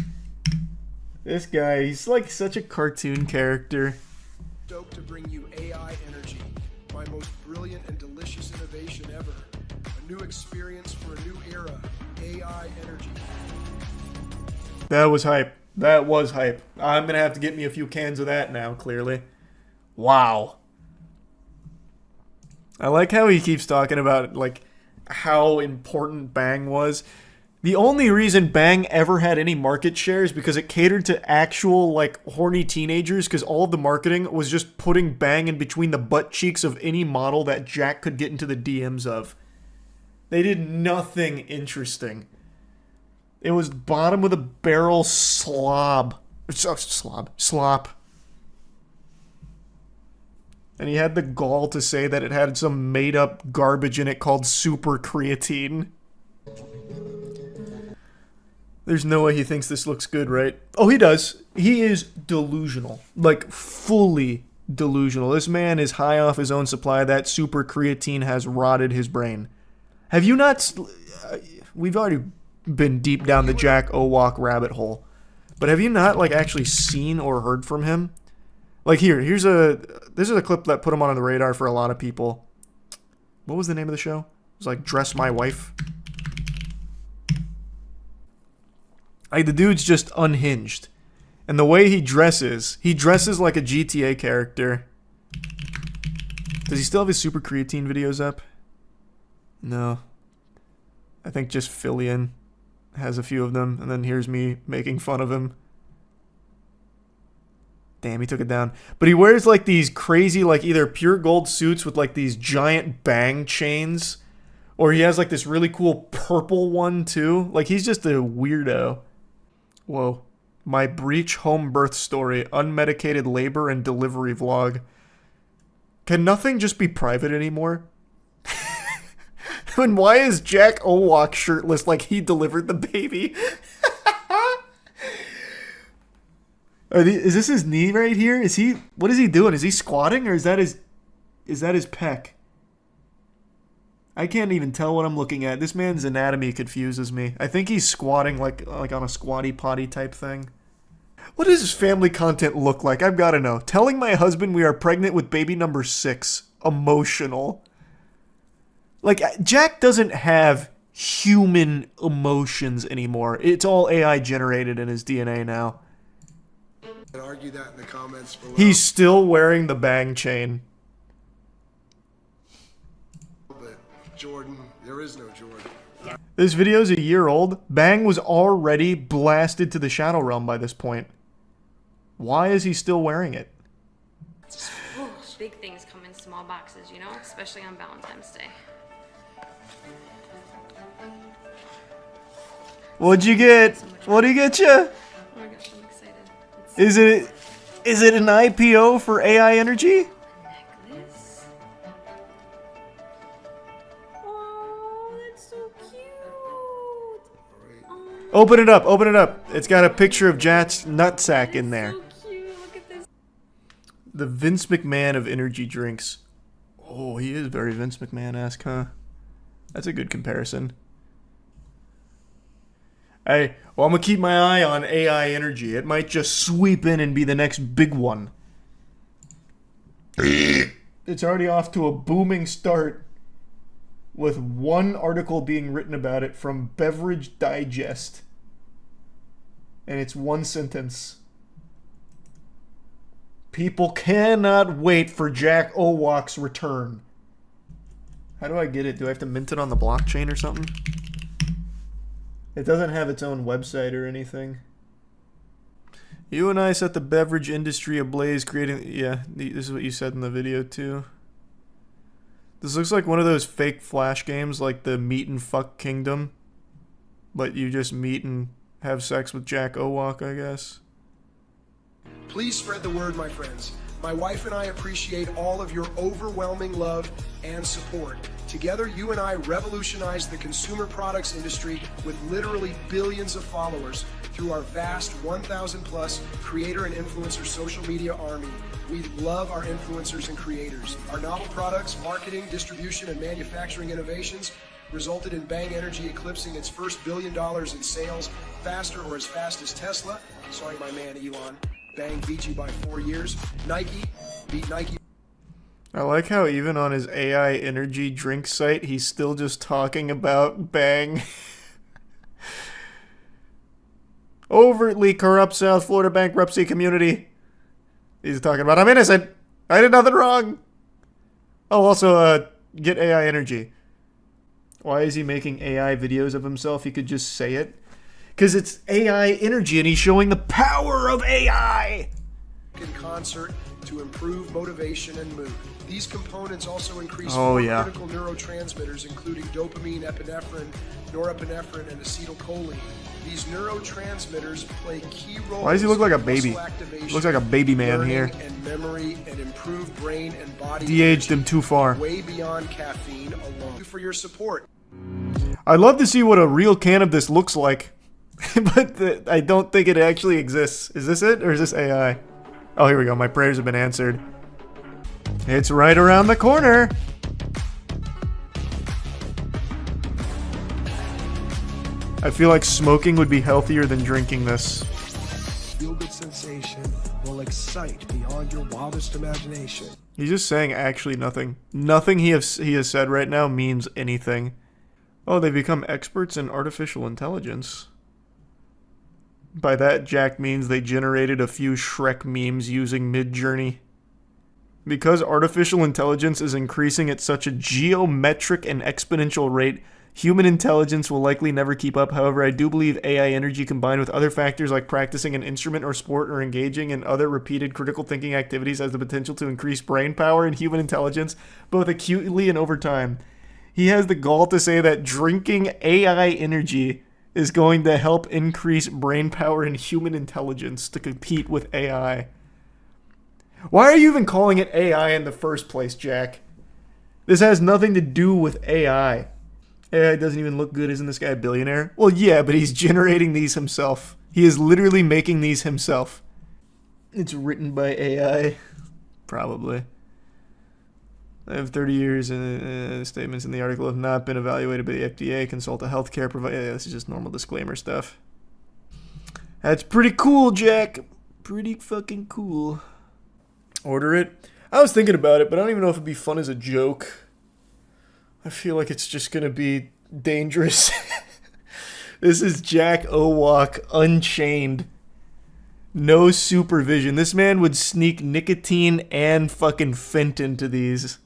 A: This guy, he's like such a cartoon character.
J: Stoked to bring you AI Energy, my most brilliant and delicious innovation ever. A new experience for a new era. AI Energy.
A: That was hype. That was hype. I'm gonna have to get me a few cans of that now, clearly. Wow. I like how he keeps talking about, like, how important Bang was. The only reason Bang ever had any market share is because it catered to actual, like, horny teenagers, because all of the marketing was just putting Bang in between the butt cheeks of any model that Jack could get into the DMs of. They did nothing interesting. It was bottom of the barrel slop. And he had the gall to say that it had some made-up garbage in it called super creatine. There's no way he thinks this looks good, right? Oh, he does. He is delusional. Like, fully delusional. This man is high off his own supply. That super creatine has rotted his brain. Have you not... We've already been deep down the Jack Owak rabbit hole. But have you not, like, actually seen or heard from him? Like, this is a clip that put him on the radar for a lot of people. What was the name of the show? It was like Dress My Wife. Like, the dude's just unhinged. And the way he dresses like a GTA character. Does he still have his super creatine videos up? No. I think just Fillion has a few of them, and then here's me making fun of him. Damn, he took it down. But he wears, like, these crazy, like, either pure gold suits with, like, these giant Bang chains. Or he has, like, this really cool purple one, too. Like, he's just a weirdo. Whoa. My breech home birth story. Unmedicated labor and delivery vlog. Can nothing just be private anymore? And why is Jack Owak shirtless like he delivered the baby? Is this his knee right here? What is he doing? Is he squatting or is that his pec? I can't even tell what I'm looking at. This man's anatomy confuses me. I think he's squatting like on a squatty potty type thing. What does his family content look like? I've got to know. Telling my husband we are pregnant with baby number 6. Emotional. Like, Jack doesn't have human emotions anymore. It's all AI generated in his DNA now.
J: And argue that in the comments below.
A: He's still wearing the Bang chain.
J: But Jordan, there is no Jordan.
A: This video's a year old. Bang was already blasted to the Shadow Realm by this point. Why is he still wearing it?
K: Big things come in small boxes, you know? Especially on Valentine's Day.
A: What'd you get? What'd he get you?
K: Oh my gosh, I'm excited.
A: Is it an IPO for AI energy?
K: Necklace. Oh, that's so cute. Oh,
A: Open it up, open it up. It's got a picture of Jack's nutsack in there.
K: so cute. Look at this.
A: The Vince McMahon of energy drinks. Oh, he is very Vince McMahon-esque, huh? That's a good comparison. Well, I'm gonna keep my eye on AI energy. It might just sweep in and be the next big one. It's already off to a booming start with one article being written about it from Beverage Digest. And it's one sentence. People cannot wait for Jack Owok's return. How do I get it? Do I have to mint it on the blockchain or something? It doesn't have its own website or anything. You and I set the beverage industry ablaze, creating... Yeah, this is what you said in the video, too. This looks like one of those fake Flash games, like the Meet and Fuck Kingdom. But you just meet and have sex with Jack Owok, I guess.
J: Please spread the word, my friends. My wife and I appreciate all of your overwhelming love and support. Together, you and I revolutionize the consumer products industry with literally billions of followers through our vast 1,000 plus creator and influencer social media army. We love our influencers and creators. Our novel products, marketing, distribution, and manufacturing innovations resulted in Bang Energy eclipsing its first $1 billion in sales faster or as fast as Tesla. Sorry, my man Elon. Bang beat you by 4 years. Nike beat Nike.
A: I like how even on his AI energy drink site, he's still just talking about Bang. Overtly corrupt South Florida bankruptcy community. He's talking about, I'm innocent. I did nothing wrong. Oh, also, get AI energy. Why is he making AI videos of himself? He could just say it. Because it's AI energy and he's showing the power of AI.
J: In concert to improve motivation and mood. These components also increase critical neurotransmitters, including dopamine, epinephrine, norepinephrine, and acetylcholine. These neurotransmitters play key roles.
A: Why does he look like a baby? He looks like a baby man here.
J: And memory and improved brain and body.
A: De-aged him too far.
J: Way beyond caffeine alone. Thank you for your support.
A: I'd love to see what a real can of this looks like. But I don't think it actually exists. Is this it or is this AI? Oh, here we go. My prayers have been answered. It's right around the corner. I feel like smoking would be healthier than drinking this.
J: Feel-good sensation will excite beyond your wildest imagination.
A: He's just saying actually nothing. Nothing he has said right now means anything. Oh, they become experts in artificial intelligence. By that, Jack means they generated a few Shrek memes using Midjourney. Because artificial intelligence is increasing at such a geometric and exponential rate, human intelligence will likely never keep up. However, I do believe AI energy combined with other factors like practicing an instrument or sport or engaging in other repeated critical thinking activities has the potential to increase brain power and human intelligence, both acutely and over time. He has the gall to say that drinking AI energy is going to help increase brain power and human intelligence to compete with AI. Why are you even calling it AI in the first place, Jack? This has nothing to do with AI. AI doesn't even look good. Isn't this guy a billionaire? Well, yeah, but he's generating these himself. He is literally making these himself. It's written by AI. Probably. I have 30 years statements in the article have not been evaluated by the FDA. Consult a healthcare provider. Yeah, this is just normal disclaimer stuff. That's pretty cool, Jack. Pretty fucking cool. Order it. I was thinking about it, but I don't even know if it'd be fun as a joke. I feel like it's just gonna be dangerous. This is Jack Owok Unchained. No supervision. This man would sneak nicotine and fucking Fent into these.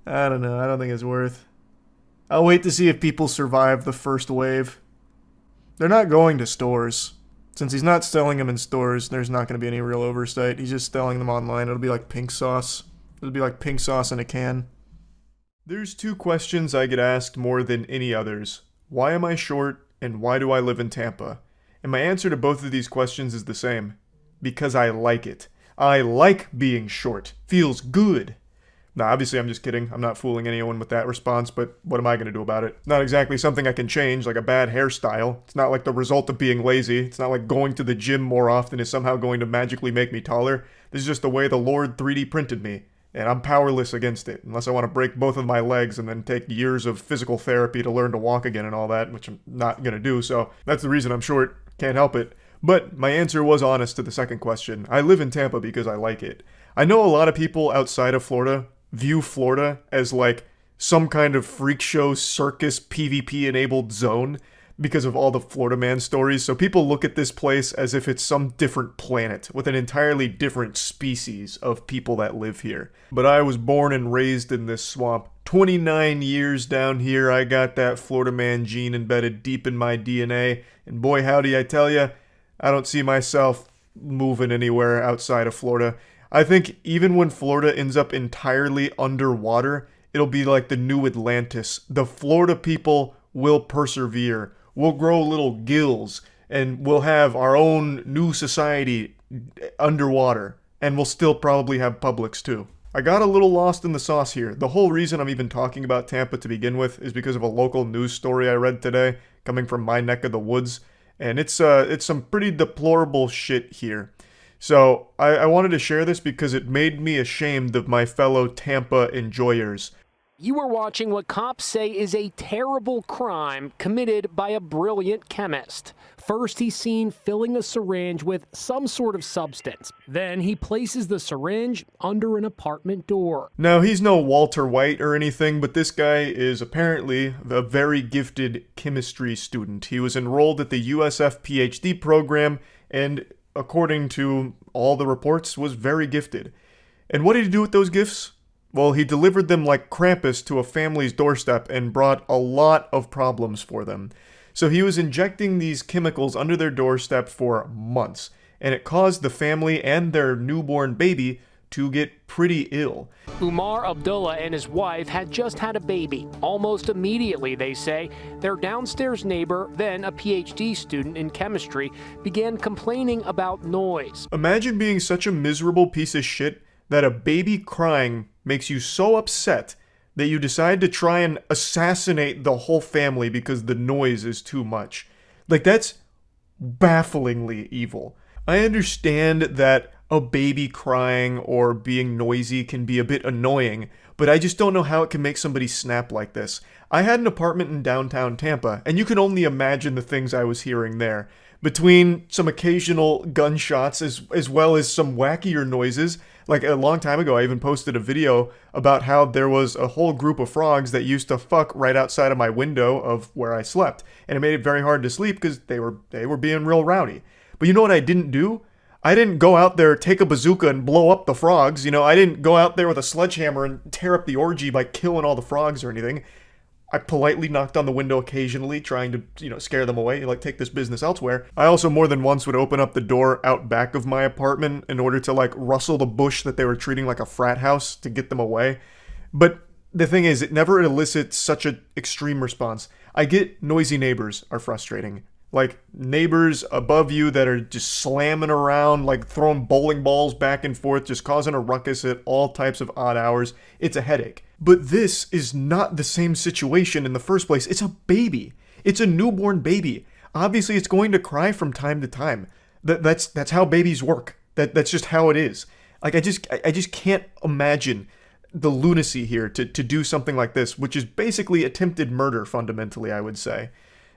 A: I don't know. I don't think it's worth. I'll wait to see if people survive the first wave. They're not going to stores. Since he's not selling them in stores, there's not going to be any real oversight. He's just selling them online. It'll be like pink sauce. It'll be like pink sauce in a can. There's two questions I get asked more than any others. why am I short, and why do I live in Tampa? And my answer to both of these questions is the same. Because I like it. I like being short. Feels good. Now, obviously, I'm just kidding. I'm not fooling anyone with that response, but what am I going to do about it? Not exactly something I can change, like a bad hairstyle. It's not like the result of being lazy. It's not like going to the gym more often is somehow going to magically make me taller. This is just the way the Lord 3D printed me, and I'm powerless against it, unless I want to break both of my legs and then take years of physical therapy to learn to walk again and all that, which I'm not going to do, so that's the reason I'm short. Can't help it. But my answer was honest to the second question. I live in Tampa because I like it. I know a lot of people outside of Florida view Florida as like some kind of freak show circus PvP enabled zone because of all the Florida man stories. So people look at this place as if it's some different planet with an entirely different species of people that live here. But I was born and raised in this swamp. 29 years down here, I got that Florida man gene embedded deep in my DNA. And boy, howdy, I tell ya, I don't see myself moving anywhere outside of Florida. I think even when Florida ends up entirely underwater, it'll be like the new Atlantis. The Florida people will persevere. We'll grow little gills, and we'll have our own new society underwater. And we'll still probably have Publix too. I got a little lost in the sauce here. The whole reason I'm even talking about Tampa to begin with is because of a local news story I read today, coming from my neck of the woods. And it's some pretty deplorable shit here. So I wanted to share this because it made me ashamed of my fellow Tampa enjoyers.
L: You are watching what cops say is a terrible crime committed by a brilliant chemist. First, he's seen filling a syringe with some sort of substance. Then he places the syringe under an apartment door.
A: Now, he's no Walter White or anything, but this guy is apparently a very gifted chemistry student. He was enrolled at the USF PhD program and, according to all the reports, was very gifted. And what did he do with those gifts? Well, he delivered them like Krampus to a family's doorstep and brought a lot of problems for them. So he was injecting these chemicals under their doorstep for months, and it caused the family and their newborn baby to get pretty ill.
L: Umar Abdullah and his wife had just had a baby. Almost immediately, they say, their downstairs neighbor, then a PhD student in chemistry, began complaining about noise.
A: Imagine being such a miserable piece of shit that a baby crying makes you so upset that you decide to try and assassinate the whole family because the noise is too much. Like, that's bafflingly evil. I understand that a baby crying or being noisy can be a bit annoying, but I just don't know how it can make somebody snap like this. I had an apartment in downtown Tampa, and you can only imagine the things I was hearing there. Between some occasional gunshots as well as some wackier noises. Like a long time ago, I even posted a video about how there was a whole group of frogs that used to fuck right outside of my window of where I slept. And it made it very hard to sleep because they were being real rowdy. But you know what I didn't do? I didn't go out there, take a bazooka and blow up the frogs. You know, I didn't go out there with a sledgehammer and tear up the orgy by killing all the frogs or anything. I politely knocked on the window occasionally, trying to, scare them away, like take this business elsewhere. I also more than once would open up the door out back of my apartment in order to rustle the bush that they were treating like a frat house to get them away. But the thing is, it never elicits such an extreme response. I get noisy neighbors are frustrating. Like neighbors above you that are just slamming around, like throwing bowling balls back and forth, just causing a ruckus at all types of odd hours. It's a headache. But this is not the same situation in the first place. It's a baby. It's a newborn baby. Obviously, it's going to cry from time to time. That's how babies work. That's just how it is. Like I just can't imagine the lunacy here to do something like this, which is basically attempted murder fundamentally, I would say.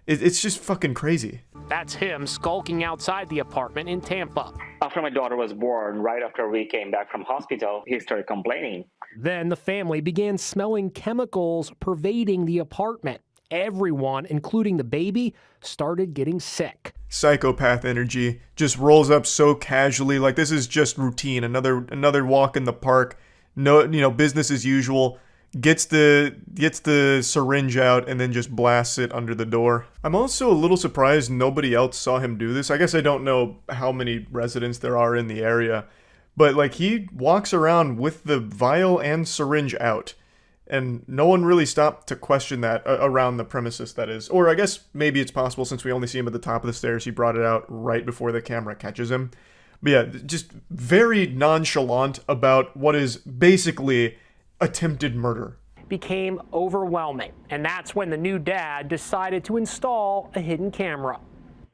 A: It's just fucking crazy.
L: That's him skulking outside the apartment in Tampa.
M: After my daughter was born, right after we came back from hospital, he started complaining.
L: Then the family began smelling chemicals pervading the apartment. Everyone, including the baby, started getting sick.
A: Psychopath energy just rolls up so casually, like this is just routine. Another walk in the park. No, business as usual. Gets the syringe out and then just blasts it under the door. I'm also a little surprised nobody else saw him do this. I guess I don't know how many residents there are in the area, but he walks around with the vial and syringe out. And no one really stopped to question that around the premises, that is. Or I guess maybe it's possible, since we only see him at the top of the stairs, he brought it out right before the camera catches him. But yeah, just very nonchalant about what is basically attempted murder.
L: Became overwhelming, and that's when the new dad decided to install a hidden camera.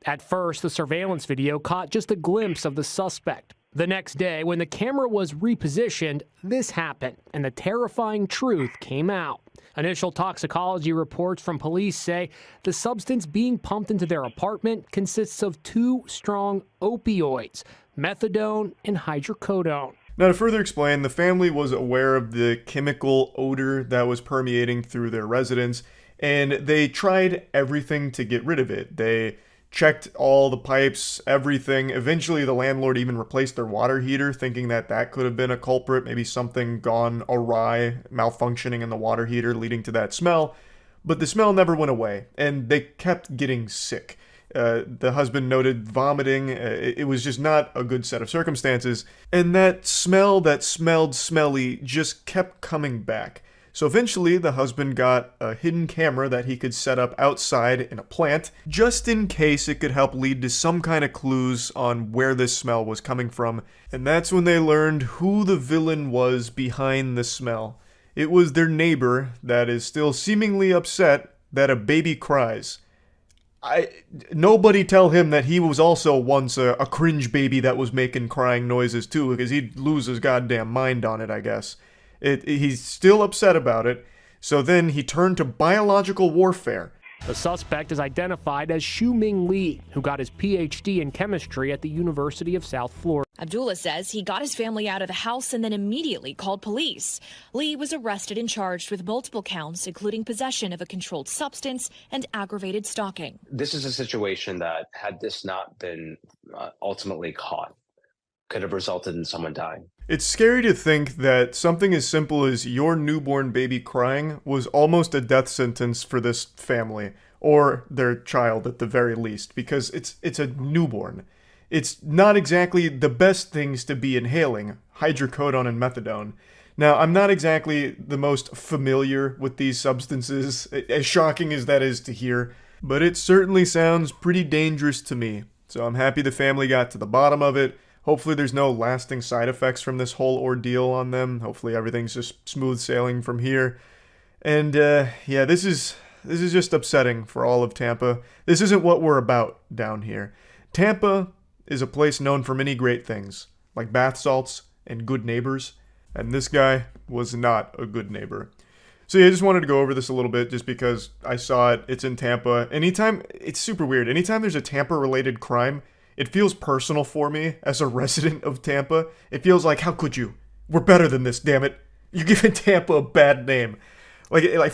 L: At first, the surveillance video caught just a glimpse of the suspect. The next day, when the camera was repositioned, this happened, and the terrifying truth came out. Initial toxicology reports from police say the substance being pumped into their apartment consists of 2 strong opioids, methadone and hydrocodone.
A: Now, to further explain, the family was aware of the chemical odor that was permeating through their residence, and they tried everything to get rid of it. They checked all the pipes, everything. Eventually, the landlord even replaced their water heater, thinking that that could have been a culprit, maybe something gone awry, malfunctioning in the water heater, leading to that smell. But the smell never went away, and they kept getting sick. The husband noted vomiting. It was just not a good set of circumstances. And that smell that smelled smelly just kept coming back. So eventually, the husband got a hidden camera that he could set up outside in a plant, just in case it could help lead to some kind of clues on where this smell was coming from. And that's when they learned who the villain was behind the smell. It was their neighbor that is still seemingly upset that a baby cries. Nobody tell him that he was also once a cringe baby that was making crying noises too, because he'd lose his goddamn mind on it, I guess. He's still upset about it, so then he turned to biological warfare.
L: The suspect is identified as Xiuming Li, who got his PhD in chemistry at the University of South Florida.
N: Abdullah says he got his family out of the house and then immediately called police. Li was arrested and charged with multiple counts, including possession of a controlled substance and aggravated stalking.
O: This is a situation that, had this not been ultimately caught, could have resulted in someone dying.
A: It's scary to think that something as simple as your newborn baby crying was almost a death sentence for this family, or their child at the very least, because it's a newborn. It's not exactly the best things to be inhaling, hydrocodone and methadone. Now, I'm not exactly the most familiar with these substances, as shocking as that is to hear, but it certainly sounds pretty dangerous to me. So I'm happy the family got to the bottom of it. Hopefully there's no lasting side effects from this whole ordeal on them. Hopefully everything's just smooth sailing from here. And yeah, this is just upsetting for all of Tampa. This isn't what we're about down here. Tampa is a place known for many great things, like bath salts and good neighbors. And this guy was not a good neighbor. So yeah, I just wanted to go over this a little bit just because I saw it. It's in Tampa. It's super weird. Anytime there's a Tampa-related crime, it feels personal for me as a resident of Tampa. It feels like, how could you? We're better than this, damn it. You're giving Tampa a bad name. Like, I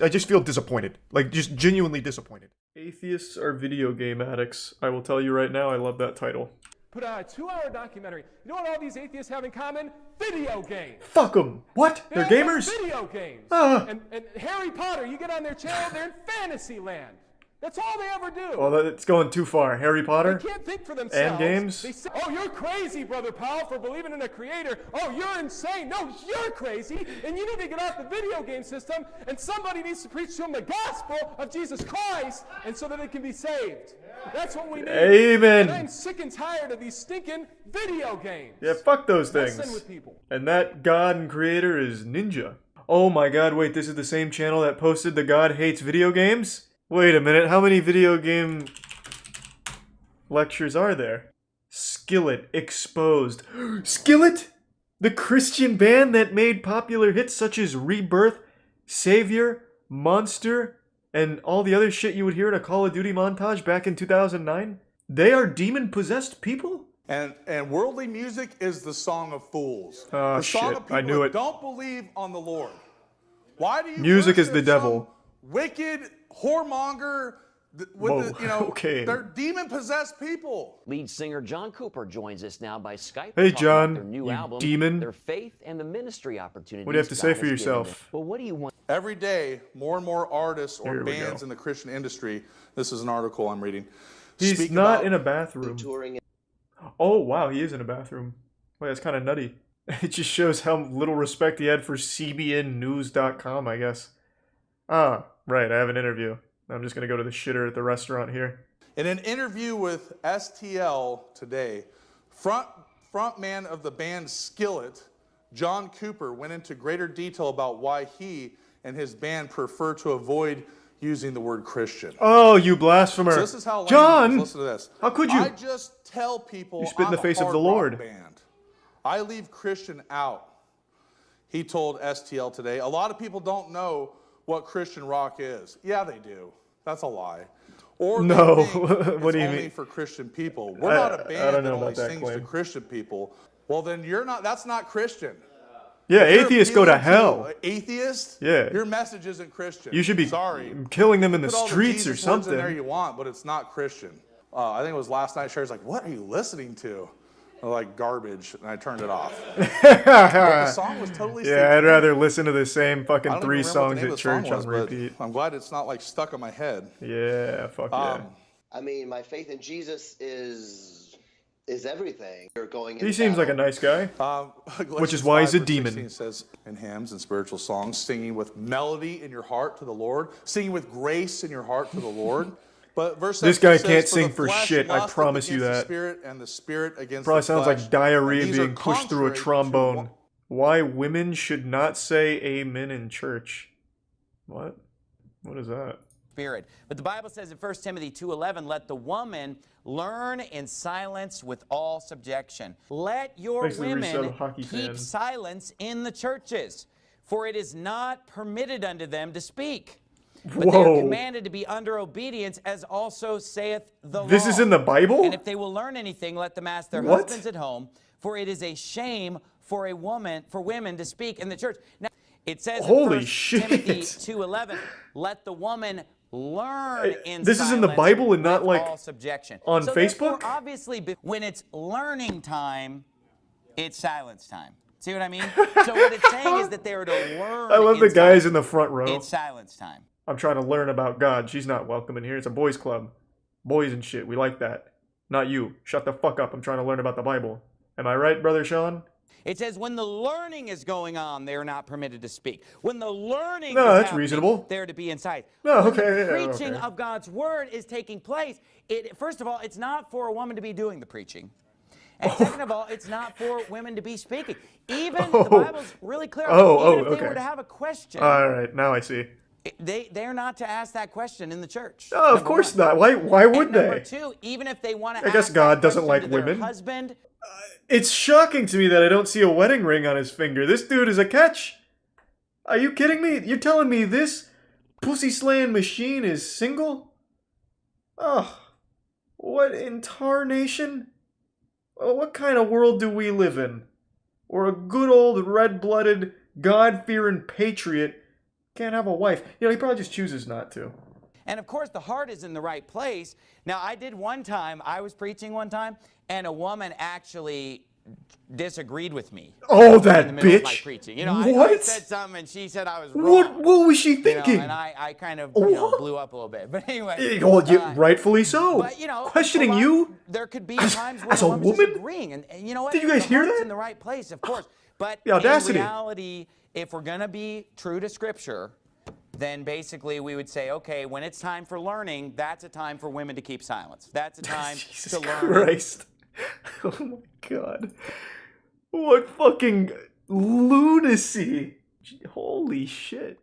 A: just feel disappointed. Like, just genuinely disappointed. Atheists are video game addicts. I will tell you right now, I love that title.
P: Put out a 2-hour documentary. You know what all these atheists have in common? Video games.
A: Fuck them. What? They're gamers?
P: Video games. And Harry Potter, you get on their channel, they're in fantasy land. That's all they ever do.
A: Well, it's going too far. Harry Potter?
P: They can't think for themselves.
A: And games?
P: They say, oh, you're crazy, Brother Powell, for believing in a creator. Oh, you're insane. No, you're crazy. And you need to get off the video game system, and somebody needs to preach to them the gospel of Jesus Christ, and so that they can be saved. That's what we need.
A: Amen.
P: And I'm sick and tired of these stinking video games.
A: Yeah, fuck those things.
P: Messing with people.
A: And that god and creator is Ninja. Oh my god, wait, this is the same channel that posted the God Hates Video Games? Wait a minute, how many video game lectures are there? Skillet exposed. Skillet? The Christian band that made popular hits such as Rebirth, Savior, Monster, and all the other shit you would hear in a Call of Duty montage back in 2009? They are demon-possessed people?
Q: And worldly music is the song of fools.
A: Oh,
Q: the song
A: shit,
Q: of people
A: I knew it.
Q: that don't believe on the Lord. Why do you
A: Music is
Q: worship
A: the devil.
Q: some wicked whoremonger with
A: okay.
Q: They're demon-possessed people.
R: Lead singer John Cooper joins us now by Skype.
A: Hey,
R: to talk
A: John,
R: about their new
A: you
R: album,
A: demon.
R: Their faith and the ministry opportunities.
A: What do you have to say for yourself?
R: Well, what do you want?
Q: Every day, more and more artists or
A: Here we
Q: bands
A: go.
Q: in the Christian industry, this is an article I'm reading,
A: He's
Q: speak
A: not
Q: about
A: in a bathroom. Oh, wow, he is in a bathroom. Wait, that's kind of nutty. It just shows how little respect he had for cbnnews.com, I guess. Ah, right, I have an interview. I'm just going to go to the shitter at the restaurant here.
Q: In an interview with STL today, frontman of the band Skillet, John Cooper, went into greater detail about why he and his band prefer to avoid using the word Christian.
A: Oh, you blasphemer.
Q: So this is how
A: John,
Q: listen to this.
A: How could you?
Q: I just tell people
A: you spit in the
Q: I'm
A: face
Q: a
A: of the
Q: hard rock
A: Lord.
Q: Band. I leave Christian out. He told STL today. A lot of people don't know what Christian rock is. Yeah, they do. That's a lie. Or
A: no,
Q: what do you mean? For Christian people. We're not a band that only sings to Christian people. Well, then you're not. That's not Christian.
A: Yeah, atheists go to hell.
Q: Atheist?
A: Yeah.
Q: Your message isn't Christian.
A: You should be killing them in the streets or something.
Q: In there you want, but it's not Christian. I think it was last night. Sherry's like, "What are you listening to?" I'm like, garbage, and I turned it off. But the song was totally.
A: Yeah, I'd rather listen to the same fucking 3 songs at church on repeat.
Q: I'm glad it's not like stuck in my head.
A: Yeah, fuck yeah.
S: I mean, my faith in Jesus is everything. You're going.
A: He seems like a nice guy, which is why he's a demon.
Q: It says in hymns and spiritual songs, singing with melody in your heart to the Lord, singing with grace in your heart to the Lord. But verse
A: this guy
Q: says,
A: can't sing for shit. I promise you that.
Q: The spirit and the spirit against
A: probably
Q: the
A: sounds
Q: flesh,
A: like diarrhea
Q: and
A: being pushed through a trombone. Why women should not say amen in church? What? What is that?
T: Spirit. But the Bible says in 1 Timothy 2:11, let the woman learn in silence with all subjection. Let your women keep silence in the churches, for it is not permitted unto them to speak. But they are commanded to be under obedience, as also saith the law.
A: This is in the Bible?
T: And if they will learn anything, let them ask their husbands at home, for it is a shame for women to speak in the church. Now, it says in 1 Timothy 2:11, let the woman learn in
A: this
T: silence
A: is in the Bible and not
T: with
A: like
T: all subjection.
A: on
T: so
A: Facebook?
T: Obviously, when it's learning time, it's silence time. See what I mean? So what it's saying is that they are to learn.
A: I love the guys in the front row.
T: It's silence time.
A: I'm trying to learn about God. She's not welcome in here. It's a boys' club. Boys and shit. We like that. Not you. Shut the fuck up. I'm trying to learn about the Bible. Am I right, Brother Sean?
T: It says when the learning is going on, they're not permitted to speak. When the learning
A: that's reasonable.
T: They're to be inside.
A: No, okay.
T: When the preaching of God's word is taking place, first of all, it's not for a woman to be doing the preaching. And second of all, it's not for women to be speaking. Even the Bible's really clear. Even if they were to have a question.
A: All right, now I see.
T: They're not to ask that question in the church.
A: Oh, of course not. Why would they?
T: Number two, even if they want to
A: I guess God doesn't like women.
T: Husband.
A: It's shocking to me that I don't see a wedding ring on his finger. This dude is a catch. Are you kidding me? You're telling me this pussy-slaying machine is single? Oh, what in tarnation? Oh, what kind of world do we live in? Where a good old red-blooded, God-fearing patriot can't have a wife. You know, he probably just chooses not to.
T: And of course, the heart is in the right place. Now, I was preaching one time, and a woman actually disagreed with me.
A: Oh, that
T: in the middle
A: bitch!
T: Of my preaching. You know,
A: what?
T: I said something, and she said I was wrong.
A: What was she thinking?
T: You know, and I kind of blew up a little bit. But anyway.
A: Well, rightfully so.
T: But, you know,
A: questioning you?
T: There could be times when
A: as a woman
T: disagreeing. And you know what?
A: Did you guys hear that?
T: In the right place, of course. But
A: the audacity.
T: In reality, if we're going to be true to Scripture, then basically we would say, okay, when it's time for learning, that's a time for women to keep silence. That's a time to learn.
A: Christ. Oh my God. What fucking lunacy. Holy shit.